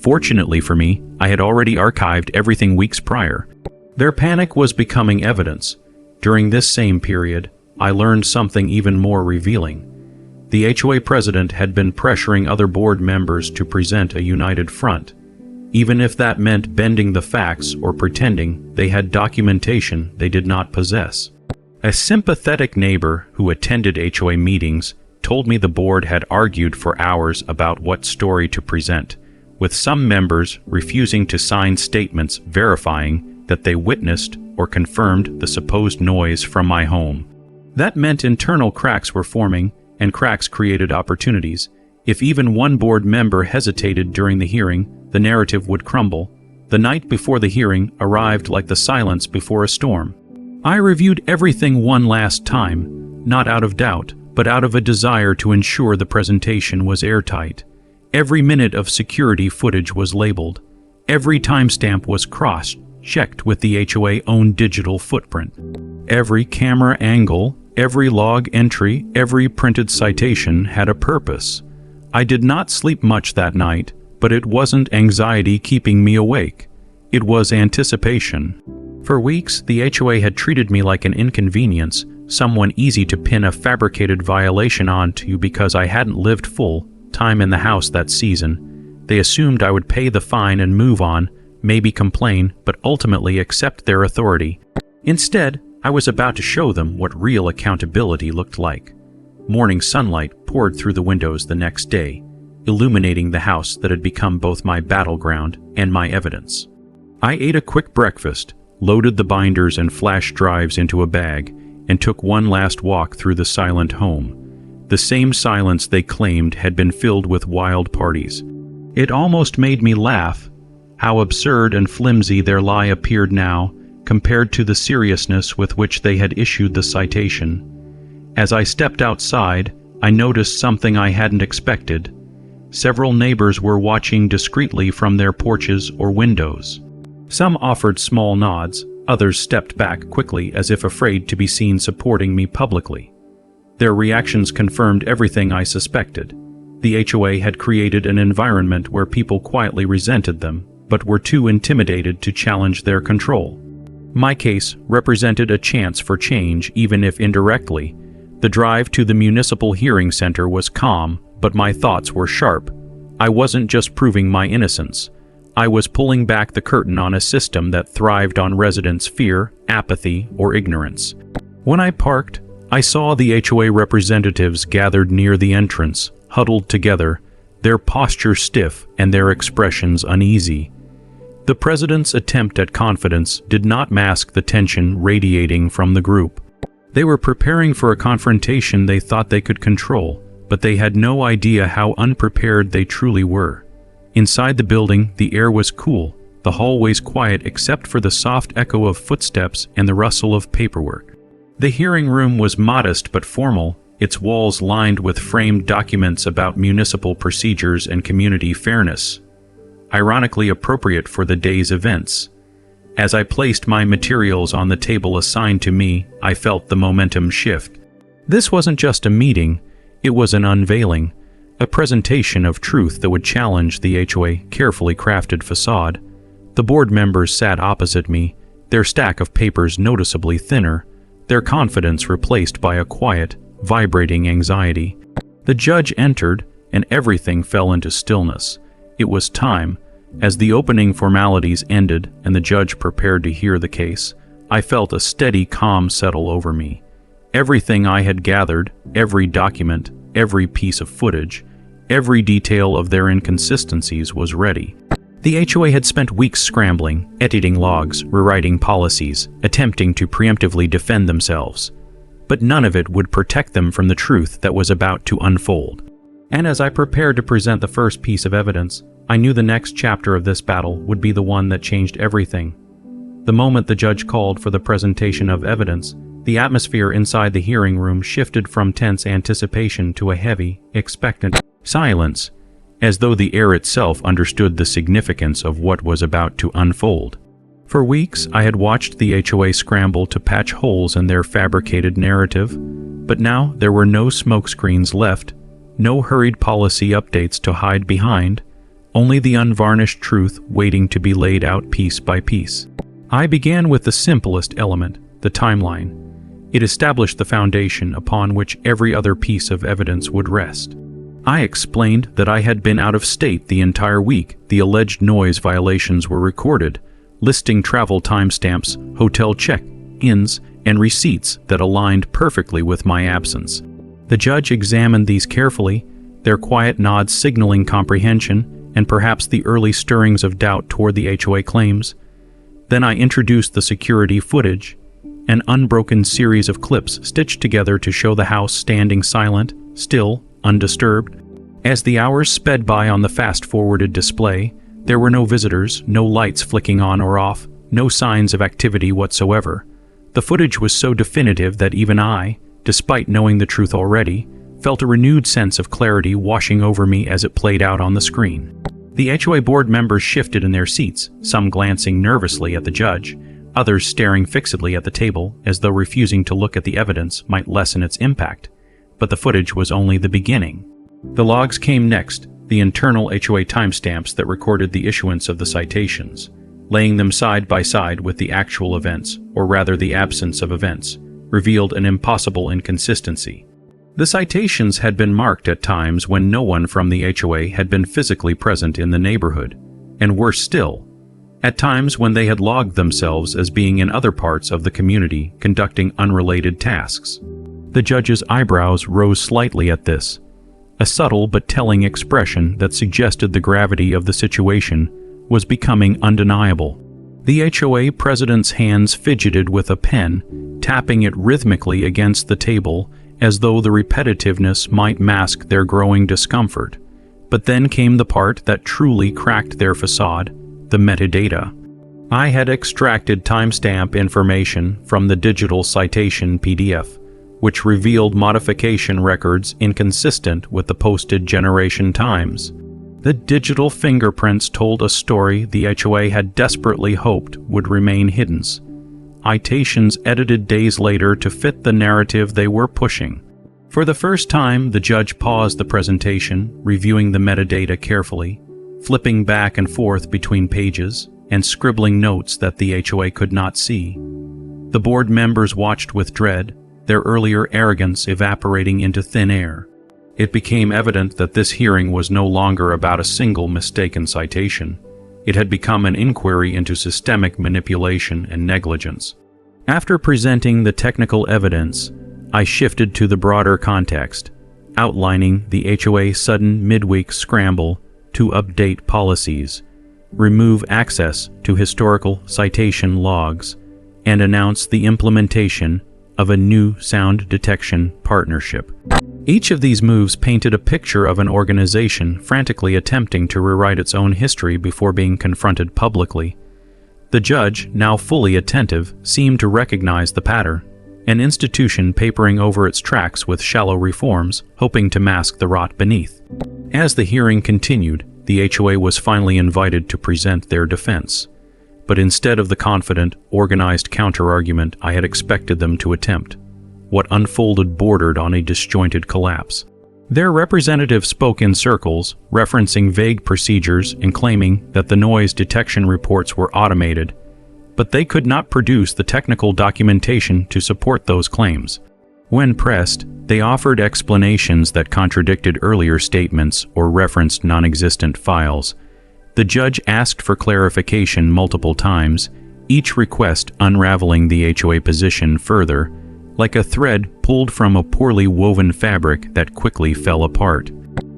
Fortunately for me, I had already archived everything weeks prior. Their panic was becoming evidence. During this same period, I learned something even more revealing. The HOA president had been pressuring other board members to present a united front, even if that meant bending the facts or pretending they had documentation they did not possess. A sympathetic neighbor who attended HOA meetings told me the board had argued for hours about what story to present, with some members refusing to sign statements verifying that they witnessed or confirmed the supposed noise from my home. That meant internal cracks were forming, and cracks created opportunities. If even one board member hesitated during the hearing, the narrative would crumble. The night before the hearing arrived like the silence before a storm. I reviewed everything one last time, not out of doubt, but out of a desire to ensure the presentation was airtight. Every minute of security footage was labeled. Every timestamp was cross-checked with the HOA-owned digital footprint. Every camera angle, every log entry, every printed citation had a purpose. I did not sleep much that night, but it wasn't anxiety keeping me awake. It was anticipation. For weeks, the HOA had treated me like an inconvenience, someone easy to pin a fabricated violation onto because I hadn't lived full time in the house that season. They assumed I would pay the fine and move on, maybe complain, but ultimately accept their authority. Instead, I was about to show them what real accountability looked like. Morning sunlight poured through the windows the next day, illuminating the house that had become both my battleground and my evidence. I ate a quick breakfast, loaded the binders and flash drives into a bag, and took one last walk through the silent home. The same silence they claimed had been filled with wild parties. It almost made me laugh, how absurd and flimsy their lie appeared now, compared to the seriousness with which they had issued the citation. As I stepped outside, I noticed something I hadn't expected. Several neighbors were watching discreetly from their porches or windows. Some offered small nods, others stepped back quickly as if afraid to be seen supporting me publicly. Their reactions confirmed everything I suspected. The HOA had created an environment where people quietly resented them, but were too intimidated to challenge their control. My case represented a chance for change, even if indirectly. The drive to the municipal hearing center was calm, but my thoughts were sharp. I wasn't just proving my innocence. I was pulling back the curtain on a system that thrived on residents' fear, apathy, or ignorance. When I parked, I saw the HOA representatives gathered near the entrance, huddled together, their posture stiff and their expressions uneasy. The president's attempt at confidence did not mask the tension radiating from the group. They were preparing for a confrontation they thought they could control, but they had no idea how unprepared they truly were. Inside the building, the air was cool, the hallways quiet except for the soft echo of footsteps and the rustle of paperwork. The hearing room was modest but formal, its walls lined with framed documents about municipal procedures and community fairness, ironically appropriate for the day's events. As I placed my materials on the table assigned to me, I felt the momentum shift. This wasn't just a meeting, it was an unveiling, a presentation of truth that would challenge the HOA carefully crafted facade. The board members sat opposite me, their stack of papers noticeably thinner, their confidence replaced by a quiet, vibrating anxiety. The judge entered, and everything fell into stillness. It was time. As the opening formalities ended and the judge prepared to hear the case, I felt a steady calm settle over me. Everything I had gathered, every document, every piece of footage, every detail of their inconsistencies was ready. The HOA had spent weeks scrambling, editing logs, rewriting policies, attempting to preemptively defend themselves. but none of it would protect them from the truth that was about to unfold. And as I prepared to present the first piece of evidence, I knew the next chapter of this battle would be the one that changed everything. The moment the judge called for the presentation of evidence, the atmosphere inside the hearing room shifted from tense anticipation to a heavy, expectant silence, as though the air itself understood the significance of what was about to unfold. For weeks, I had watched the HOA scramble to patch holes in their fabricated narrative, but now there were no smokescreens left, no hurried policy updates to hide behind, only the unvarnished truth waiting to be laid out piece by piece. I began with the simplest element, the timeline. It established the foundation upon which every other piece of evidence would rest. I explained that I had been out of state the entire week the alleged noise violations were recorded, listing travel timestamps, hotel check-ins, and receipts that aligned perfectly with my absence. The judge examined these carefully, their quiet nods signaling comprehension and perhaps the early stirrings of doubt toward the HOA claims. Then I introduced the security footage, an unbroken series of clips stitched together to show the house standing silent, still, undisturbed. As the hours sped by on the fast-forwarded display, there were no visitors, no lights flicking on or off, no signs of activity whatsoever. The footage was so definitive that even I, despite knowing the truth already, felt a renewed sense of clarity washing over me as it played out on the screen. The HOA board members shifted in their seats, some glancing nervously at the judge, others staring fixedly at the table as though refusing to look at the evidence might lessen its impact. But the footage was only the beginning. The logs came next, the internal HOA timestamps that recorded the issuance of the citations, laying them side by side with the actual events, or rather the absence of events, revealed an impossible inconsistency. The citations had been marked at times when no one from the HOA had been physically present in the neighborhood, and worse still, at times when they had logged themselves as being in other parts of the community conducting unrelated tasks. The judge's eyebrows rose slightly at this, a subtle but telling expression that suggested the gravity of the situation was becoming undeniable. The HOA president's hands fidgeted with a pen, tapping it rhythmically against the table as though the repetitiveness might mask their growing discomfort. But then came the part that truly cracked their facade, the metadata. I had extracted timestamp information from the digital citation PDF, which revealed modification records inconsistent with the posted generation times. The digital fingerprints told a story the HOA had desperately hoped would remain hidden. Citations edited days later to fit the narrative they were pushing. For the first time, the judge paused the presentation, reviewing the metadata carefully, flipping back and forth between pages, and scribbling notes that the HOA could not see. The board members watched with dread, their earlier arrogance evaporating into thin air. It became evident that this hearing was no longer about a single mistaken citation. It had become an inquiry into systemic manipulation and negligence. After presenting the technical evidence, I shifted to the broader context, outlining the HOA sudden midweek scramble to update policies, remove access to historical citation logs, and announce the implementation of a new sound detection partnership. Each of these moves painted a picture of an organization frantically attempting to rewrite its own history before being confronted publicly. The judge, now fully attentive, seemed to recognize the pattern, an institution papering over its tracks with shallow reforms, hoping to mask the rot beneath. As the hearing continued, the HOA was finally invited to present their defense. But instead of the confident, organized counterargument I had expected them to attempt, what unfolded bordered on a disjointed collapse. Their representative spoke in circles, referencing vague procedures and claiming that the noise detection reports were automated, but they could not produce the technical documentation to support those claims. When pressed, they offered explanations that contradicted earlier statements or referenced non-existent files. The judge asked for clarification multiple times, each request unraveling the HOA position further, like a thread pulled from a poorly woven fabric that quickly fell apart.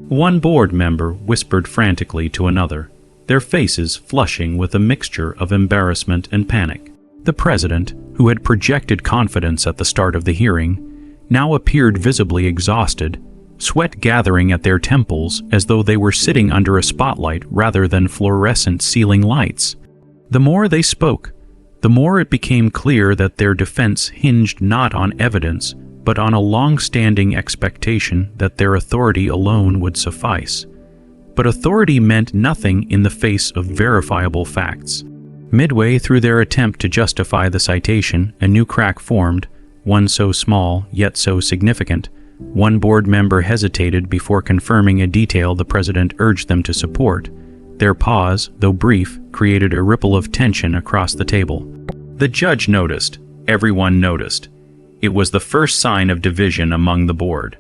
One board member whispered frantically to another, their faces flushing with a mixture of embarrassment and panic. The president, who had projected confidence at the start of the hearing, now appeared visibly exhausted, sweat gathering at their temples as though they were sitting under a spotlight rather than fluorescent ceiling lights. The more they spoke, the more it became clear that their defense hinged not on evidence, but on a long-standing expectation that their authority alone would suffice. But authority meant nothing in the face of verifiable facts. Midway through their attempt to justify the citation, a new crack formed, one so small yet so significant. One board member hesitated before confirming a detail the president urged them to support. Their pause, though brief, created a ripple of tension across the table. The judge noticed. Everyone noticed. It was the first sign of division among the board.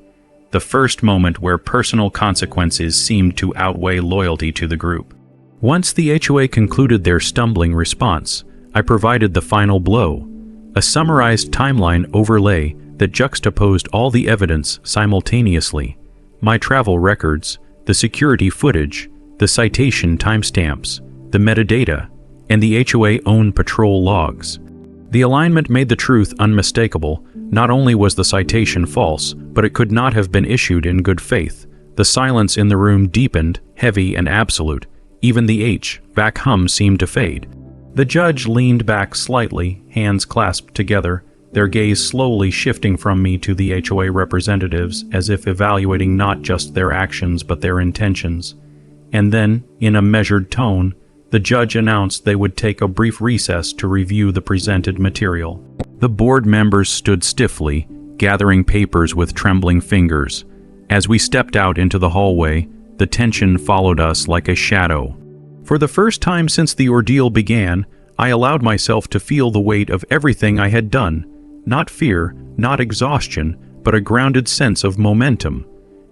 The first moment where personal consequences seemed to outweigh loyalty to the group. Once the HOA concluded their stumbling response, I provided the final blow, a summarized timeline overlay that juxtaposed all the evidence simultaneously: my travel records, the security footage, the citation timestamps, the metadata, and the HOA-owned patrol logs. The alignment made the truth unmistakable. Not only was the citation false, but it could not have been issued in good faith. The silence in the room deepened, heavy and absolute. Even the HVAC hum seemed to fade. The judge leaned back slightly, hands clasped together, their gaze slowly shifting from me to the HOA representatives as if evaluating not just their actions but their intentions. And then, in a measured tone, the judge announced they would take a brief recess to review the presented material. The board members stood stiffly, gathering papers with trembling fingers. As we stepped out into the hallway, the tension followed us like a shadow. For the first time since the ordeal began, I allowed myself to feel the weight of everything I had done. Not fear, not exhaustion, but a grounded sense of momentum.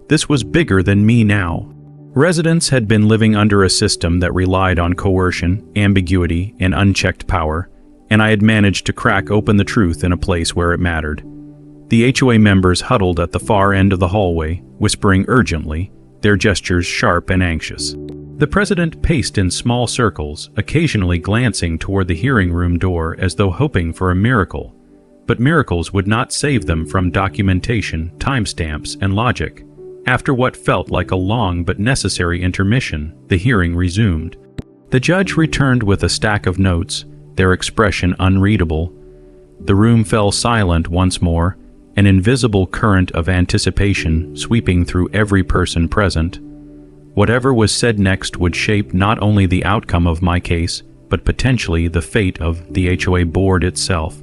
This was bigger than me now. Residents had been living under a system that relied on coercion, ambiguity, and unchecked power, and I had managed to crack open the truth in a place where it mattered. The HOA members huddled at the far end of the hallway, whispering urgently, their gestures sharp and anxious. The president paced in small circles, occasionally glancing toward the hearing room door as though hoping for a miracle. But miracles would not save them from documentation, timestamps, and logic. After what felt like a long but necessary intermission, the hearing resumed. The judge returned with a stack of notes, their expression unreadable. The room fell silent once more, an invisible current of anticipation sweeping through every person present. Whatever was said next would shape not only the outcome of my case, but potentially the fate of the HOA board itself.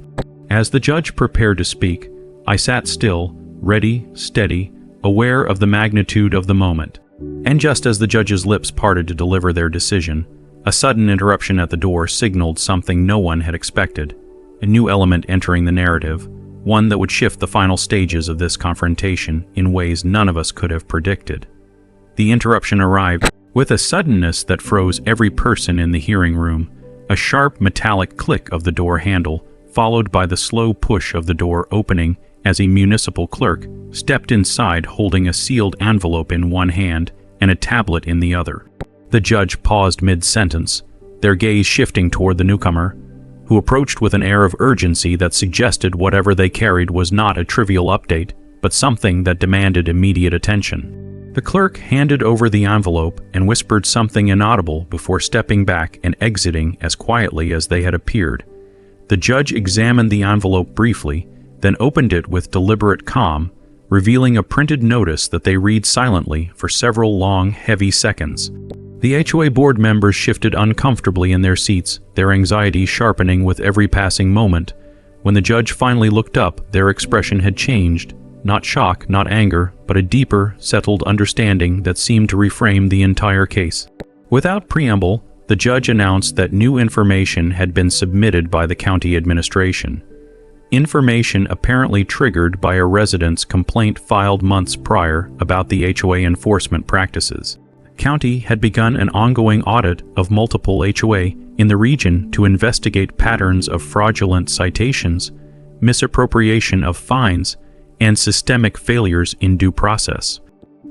As the judge prepared to speak, I sat still, ready, steady, aware of the magnitude of the moment. And just as the judge's lips parted to deliver their decision, a sudden interruption at the door signaled something no one had expected, a new element entering the narrative, one that would shift the final stages of this confrontation in ways none of us could have predicted. The interruption arrived with a suddenness that froze every person in the hearing room, a sharp metallic click of the door handle, followed by the slow push of the door opening as a municipal clerk stepped inside holding a sealed envelope in one hand and a tablet in the other. The judge paused mid-sentence, their gaze shifting toward the newcomer, who approached with an air of urgency that suggested whatever they carried was not a trivial update, but something that demanded immediate attention. The clerk handed over the envelope and whispered something inaudible before stepping back and exiting as quietly as they had appeared. The judge examined the envelope briefly, then opened it with deliberate calm, revealing a printed notice that they read silently for several long, heavy seconds. The HOA board members shifted uncomfortably in their seats, their anxiety sharpening with every passing moment. When the judge finally looked up, their expression had changed. Not shock, not anger, but a deeper, settled understanding that seemed to reframe the entire case. Without preamble, the judge announced that new information had been submitted by the county administration. Information apparently triggered by a resident's complaint filed months prior about the HOA enforcement practices. County had begun an ongoing audit of multiple HOA in the region to investigate patterns of fraudulent citations, misappropriation of fines, and systemic failures in due process.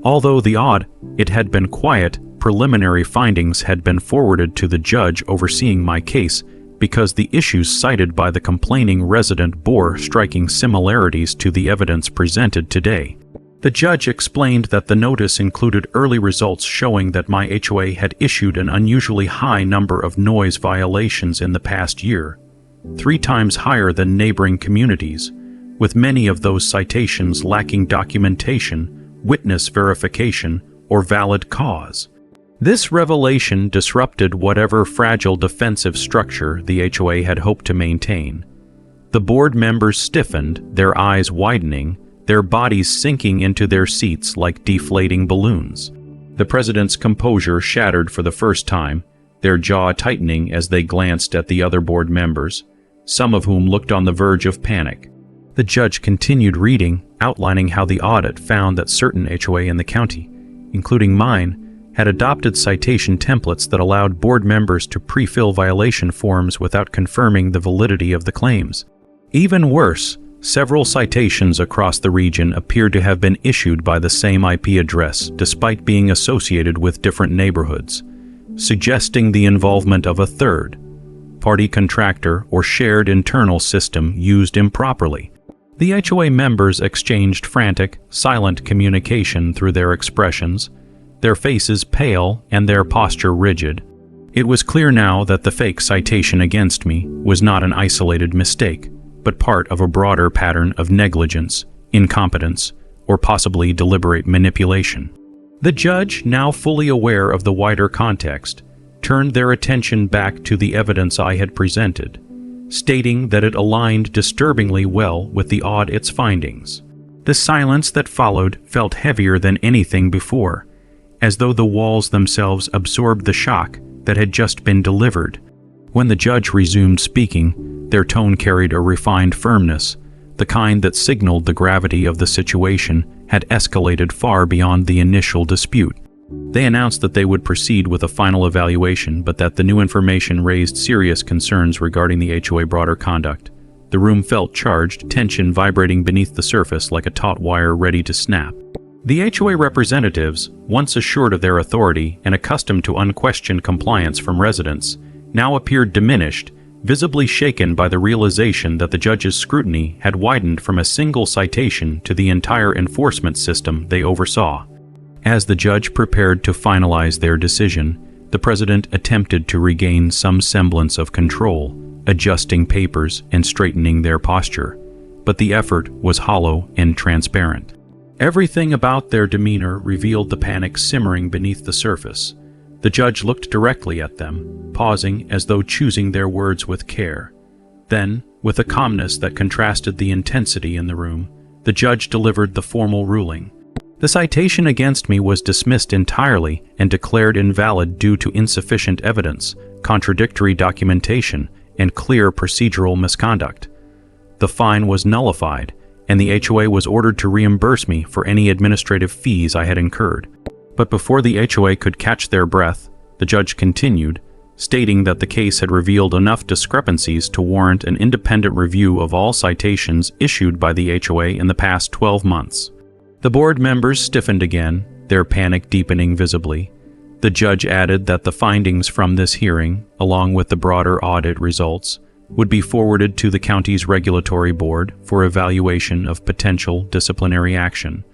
Although the audit had been quiet, preliminary findings had been forwarded to the judge overseeing my case, because the issues cited by the complaining resident bore striking similarities to the evidence presented today. The judge explained that the notice included early results showing that my HOA had issued an unusually high number of noise violations in the past year, 3 times higher than neighboring communities, with many of those citations lacking documentation, witness verification, or valid cause. This revelation disrupted whatever fragile defensive structure the HOA had hoped to maintain. The board members stiffened, their eyes widening, their bodies sinking into their seats like deflating balloons. The president's composure shattered for the first time, their jaw tightening as they glanced at the other board members, some of whom looked on the verge of panic. The judge continued reading, outlining how the audit found that certain HOA in the county, including mine, had adopted citation templates that allowed board members to pre-fill violation forms without confirming the validity of the claims. Even worse, several citations across the region appeared to have been issued by the same IP address despite being associated with different neighborhoods, suggesting the involvement of a third-party contractor or shared internal system used improperly. The HOA members exchanged frantic, silent communication through their expressions, their faces pale and their posture rigid. It was clear now that the fake citation against me was not an isolated mistake, but part of a broader pattern of negligence, incompetence, or possibly deliberate manipulation. The judge, now fully aware of the wider context, turned their attention back to the evidence I had presented, stating that it aligned disturbingly well with the audit's findings. The silence that followed felt heavier than anything before, as though the walls themselves absorbed the shock that had just been delivered. When the judge resumed speaking, their tone carried a refined firmness, the kind that signaled the gravity of the situation had escalated far beyond the initial dispute. They announced that they would proceed with a final evaluation, but that the new information raised serious concerns regarding the HOA broader conduct. The room felt charged, tension vibrating beneath the surface like a taut wire ready to snap. The HOA representatives, once assured of their authority and accustomed to unquestioned compliance from residents, now appeared diminished, visibly shaken by the realization that the judge's scrutiny had widened from a single citation to the entire enforcement system they oversaw. As the judge prepared to finalize their decision, the president attempted to regain some semblance of control, adjusting papers and straightening their posture, but the effort was hollow and transparent. Everything about their demeanor revealed the panic simmering beneath the surface. The judge looked directly at them, pausing as though choosing their words with care. Then, with a calmness that contrasted the intensity in the room, the judge delivered the formal ruling. The citation against me was dismissed entirely and declared invalid due to insufficient evidence, contradictory documentation, and clear procedural misconduct. The fine was nullified, and the HOA was ordered to reimburse me for any administrative fees I had incurred. But before the HOA could catch their breath, the judge continued, stating that the case had revealed enough discrepancies to warrant an independent review of all citations issued by the HOA in the past 12 months. The board members stiffened again, their panic deepening visibly. The judge added that the findings from this hearing, along with the broader audit results, would be forwarded to the county's regulatory board for evaluation of potential disciplinary action.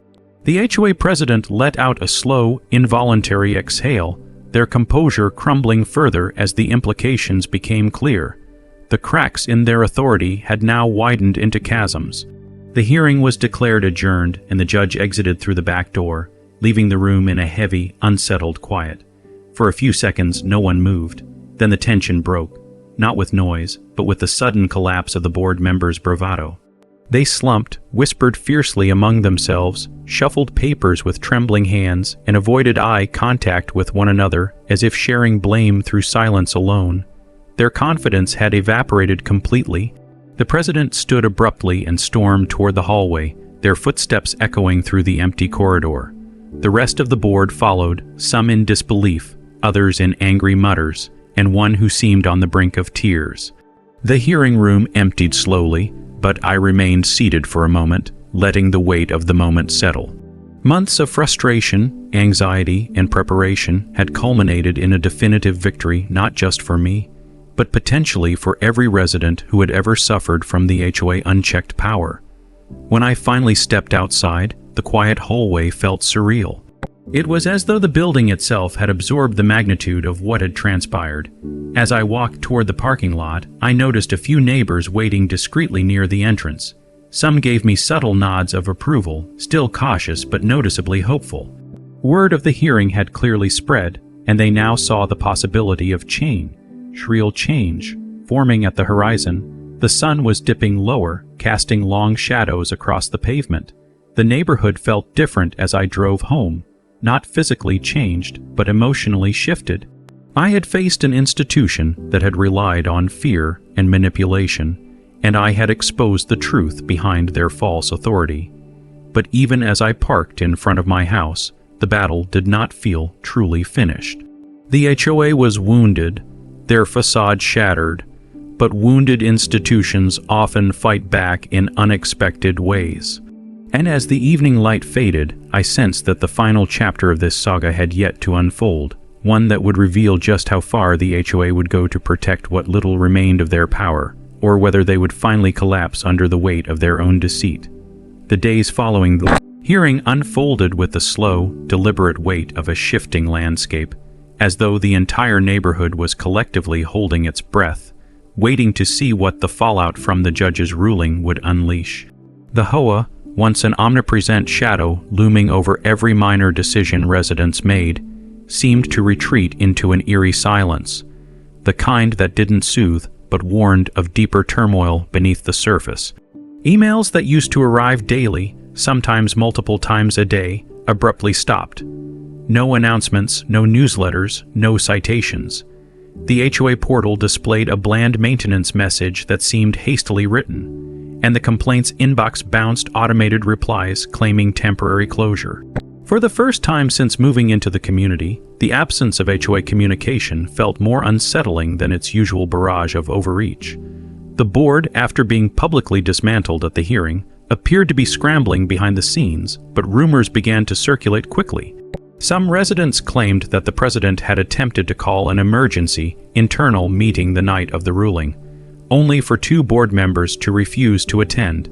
The HOA president let out a slow, involuntary exhale, their composure crumbling further as the implications became clear. The cracks in their authority had now widened into chasms. The hearing was declared adjourned, and the judge exited through the back door, leaving the room in a heavy, unsettled quiet. For a few seconds, no one moved. Then the tension broke, not with noise, but with the sudden collapse of the board members' bravado. They slumped, whispered fiercely among themselves, shuffled papers with trembling hands, and avoided eye contact with one another as if sharing blame through silence alone. Their confidence had evaporated completely. The president stood abruptly and stormed toward the hallway, their footsteps echoing through the empty corridor. The rest of the board followed, some in disbelief, others in angry mutters, and one who seemed on the brink of tears. The hearing room emptied slowly, but I remained seated for a moment, letting the weight of the moment settle. Months of frustration, anxiety, and preparation had culminated in a definitive victory not just for me, but potentially for every resident who had ever suffered from the HOA unchecked power. When I finally stepped outside, the quiet hallway felt surreal. It was as though the building itself had absorbed the magnitude of what had transpired. As I walked toward the parking lot, I noticed a few neighbors waiting discreetly near the entrance. Some gave me subtle nods of approval, still cautious but noticeably hopeful. Word of the hearing had clearly spread, and they now saw the possibility of real change, forming at the horizon. The sun was dipping lower, casting long shadows across the pavement. The neighborhood felt different as I drove home, not physically changed, but emotionally shifted. I had faced an institution that had relied on fear and manipulation, and I had exposed the truth behind their false authority. But even as I parked in front of my house, the battle did not feel truly finished. The HOA was wounded, their facade shattered, but wounded institutions often fight back in unexpected ways. And as the evening light faded, I sensed that the final chapter of this saga had yet to unfold, one that would reveal just how far the HOA would go to protect what little remained of their power, or whether they would finally collapse under the weight of their own deceit. The days following the hearing unfolded with the slow, deliberate weight of a shifting landscape, as though the entire neighborhood was collectively holding its breath, waiting to see what the fallout from the judge's ruling would unleash. The HOA, once an omnipresent shadow looming over every minor decision residents made, seemed to retreat into an eerie silence, the kind that didn't soothe but warned of deeper turmoil beneath the surface. Emails that used to arrive daily, sometimes multiple times a day, abruptly stopped. No announcements, no newsletters, no citations. The HOA portal displayed a bland maintenance message that seemed hastily written, and the complaints inbox bounced automated replies claiming temporary closure. For the first time since moving into the community, the absence of HOA communication felt more unsettling than its usual barrage of overreach. The board, after being publicly dismantled at the hearing, appeared to be scrambling behind the scenes, but rumors began to circulate quickly. Some residents claimed that the president had attempted to call an emergency internal meeting the night of the ruling, only for 2 board members to refuse to attend.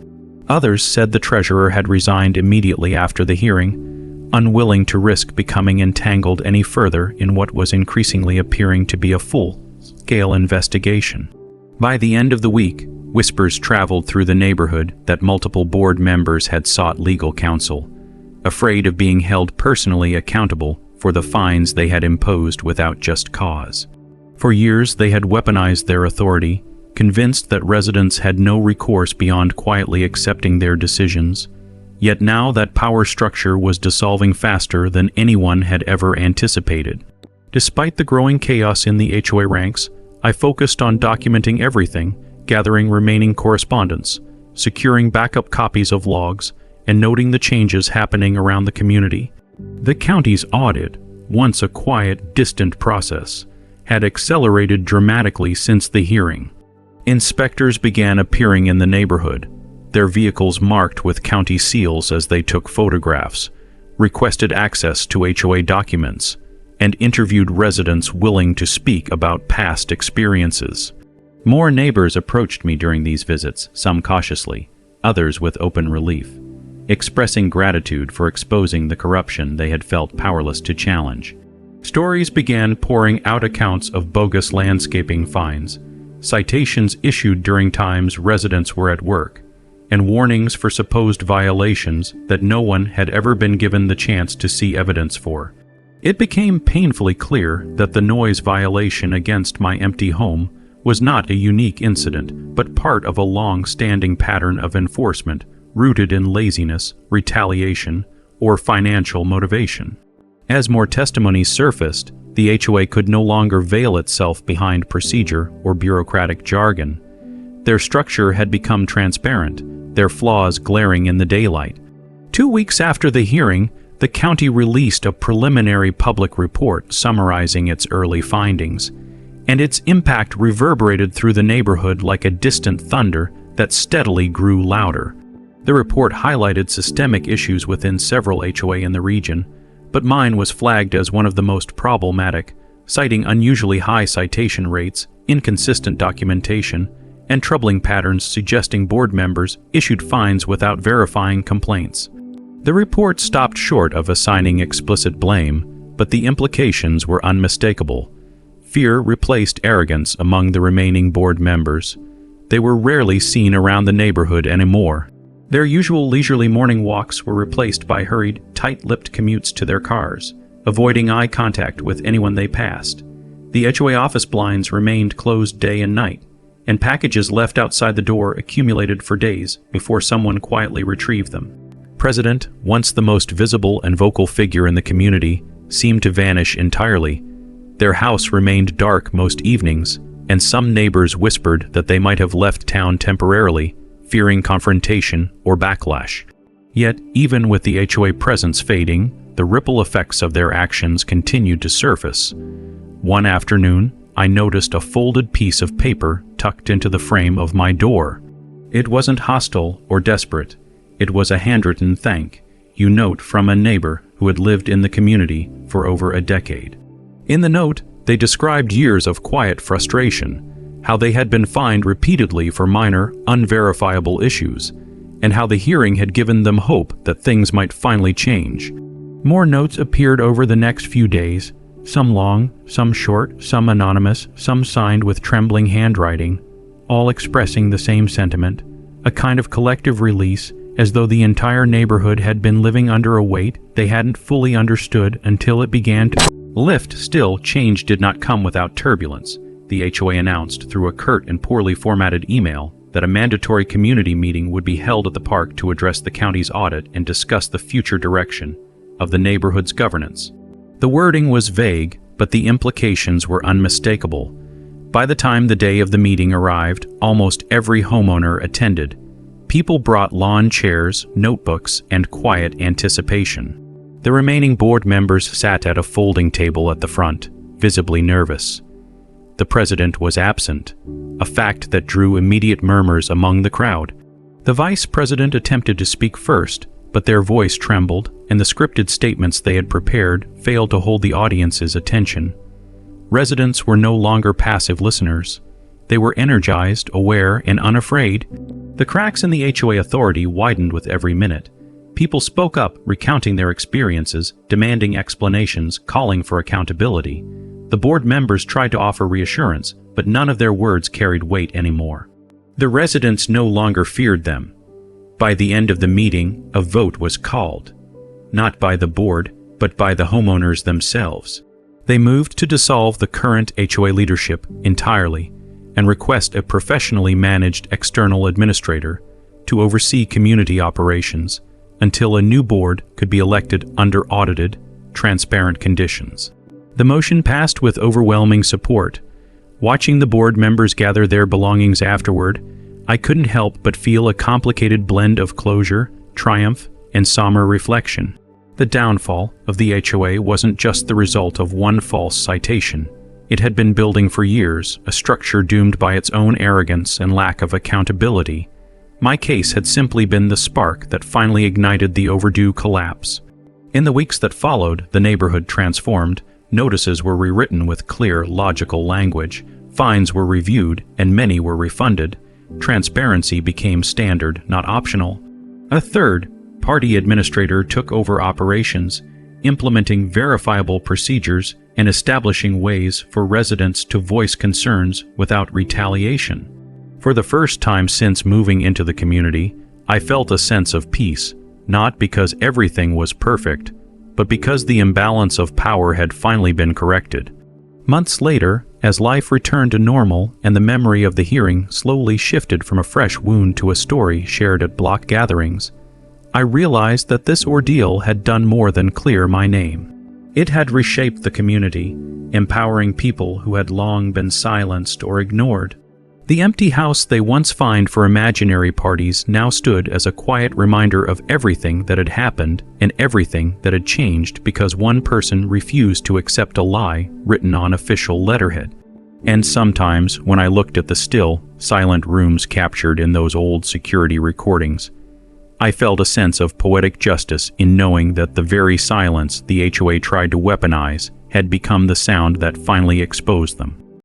Others said the treasurer had resigned immediately after the hearing, unwilling to risk becoming entangled any further in what was increasingly appearing to be a full-scale investigation. By the end of the week, whispers traveled through the neighborhood that multiple board members had sought legal counsel, afraid of being held personally accountable for the fines they had imposed without just cause. For years, they had weaponized their authority, convinced that residents had no recourse beyond quietly accepting their decisions. Yet now that power structure was dissolving faster than anyone had ever anticipated. Despite the growing chaos in the HOA ranks, I focused on documenting everything, gathering remaining correspondence, securing backup copies of logs, and noting the changes happening around the community. The county's audit, once a quiet, distant process, had accelerated dramatically since the hearing. Inspectors began appearing in the neighborhood, their vehicles marked with county seals as they took photographs, requested access to HOA documents, and interviewed residents willing to speak about past experiences. More neighbors approached me during these visits, some cautiously, others with open relief, expressing gratitude for exposing the corruption they had felt powerless to challenge. Stories began pouring out accounts of bogus landscaping fines, citations issued during times residents were at work, and warnings for supposed violations that no one had ever been given the chance to see evidence for. It became painfully clear that the noise violation against my empty home was not a unique incident, but part of a long-standing pattern of enforcement rooted in laziness, retaliation, or financial motivation. As more testimonies surfaced, the HOA could no longer veil itself behind procedure or bureaucratic jargon. Their structure had become transparent, their flaws glaring in the daylight. 2 weeks after the hearing, the county released a preliminary public report summarizing its early findings, and its impact reverberated through the neighborhood like a distant thunder that steadily grew louder. The report highlighted systemic issues within several HOA in the region, but mine was flagged as one of the most problematic, citing unusually high citation rates, inconsistent documentation, and troubling patterns suggesting board members issued fines without verifying complaints. The report stopped short of assigning explicit blame, but the implications were unmistakable. Fear replaced arrogance among the remaining board members. They were rarely seen around the neighborhood anymore. Their usual leisurely morning walks were replaced by hurried, tight-lipped commutes to their cars, avoiding eye contact with anyone they passed. The HOA office blinds remained closed day and night, and packages left outside the door accumulated for days before someone quietly retrieved them. President, once the most visible and vocal figure in the community, seemed to vanish entirely. Their house remained dark most evenings, and some neighbors whispered that they might have left town temporarily, fearing confrontation or backlash. Yet, even with the HOA presence fading, the ripple effects of their actions continued to surface. One afternoon, I noticed a folded piece of paper tucked into the frame of my door. It wasn't hostile or desperate. It was a handwritten thank you note from a neighbor who had lived in the community for over a decade. In the note, they described years of quiet frustration, how they had been fined repeatedly for minor, unverifiable issues, and how the hearing had given them hope that things might finally change. More notes appeared over the next few days, some long, some short, some anonymous, some signed with trembling handwriting, all expressing the same sentiment, a kind of collective release, as though the entire neighborhood had been living under a weight they hadn't fully understood until it began to lift. Still, change did not come without turbulence. The HOA announced through a curt and poorly formatted email that a mandatory community meeting would be held at the park to address the county's audit and discuss the future direction of the neighborhood's governance. The wording was vague, but the implications were unmistakable. By the time the day of the meeting arrived, almost every homeowner attended. People brought lawn chairs, notebooks, and quiet anticipation. The remaining board members sat at a folding table at the front, visibly nervous. The president was absent, a fact that drew immediate murmurs among the crowd. The vice president attempted to speak first, but their voice trembled, and the scripted statements they had prepared failed to hold the audience's attention. Residents were no longer passive listeners. They were energized, aware, and unafraid. The cracks in the HOA authority widened with every minute. People spoke up, recounting their experiences, demanding explanations, calling for accountability. The board members tried to offer reassurance, but none of their words carried weight anymore. The residents no longer feared them. By the end of the meeting, a vote was called. Not by the board, but by the homeowners themselves. They moved to dissolve the current HOA leadership entirely and request a professionally managed external administrator to oversee community operations until a new board could be elected under audited, transparent conditions. The motion passed with overwhelming support. Watching the board members gather their belongings afterward, I couldn't help but feel a complicated blend of closure, triumph, and somber reflection. The downfall of the HOA wasn't just the result of one false citation. It had been building for years, a structure doomed by its own arrogance and lack of accountability. My case had simply been the spark that finally ignited the overdue collapse. In the weeks that followed, the neighborhood transformed. Notices were rewritten with clear, logical language. Fines were reviewed, and many were refunded. Transparency became standard, not optional. A third-party administrator took over operations, implementing verifiable procedures and establishing ways for residents to voice concerns without retaliation. For the first time since moving into the community, I felt a sense of peace, not because everything was perfect, but because the imbalance of power had finally been corrected. Months later, as life returned to normal and the memory of the hearing slowly shifted from a fresh wound to a story shared at block gatherings, I realized that this ordeal had done more than clear my name. It had reshaped the community, empowering people who had long been silenced or ignored. The empty house they once fined for imaginary parties now stood as a quiet reminder of everything that had happened and everything that had changed because one person refused to accept a lie written on official letterhead. And sometimes, when I looked at the still, silent rooms captured in those old security recordings, I felt a sense of poetic justice in knowing that the very silence the HOA tried to weaponize had become the sound that finally exposed them.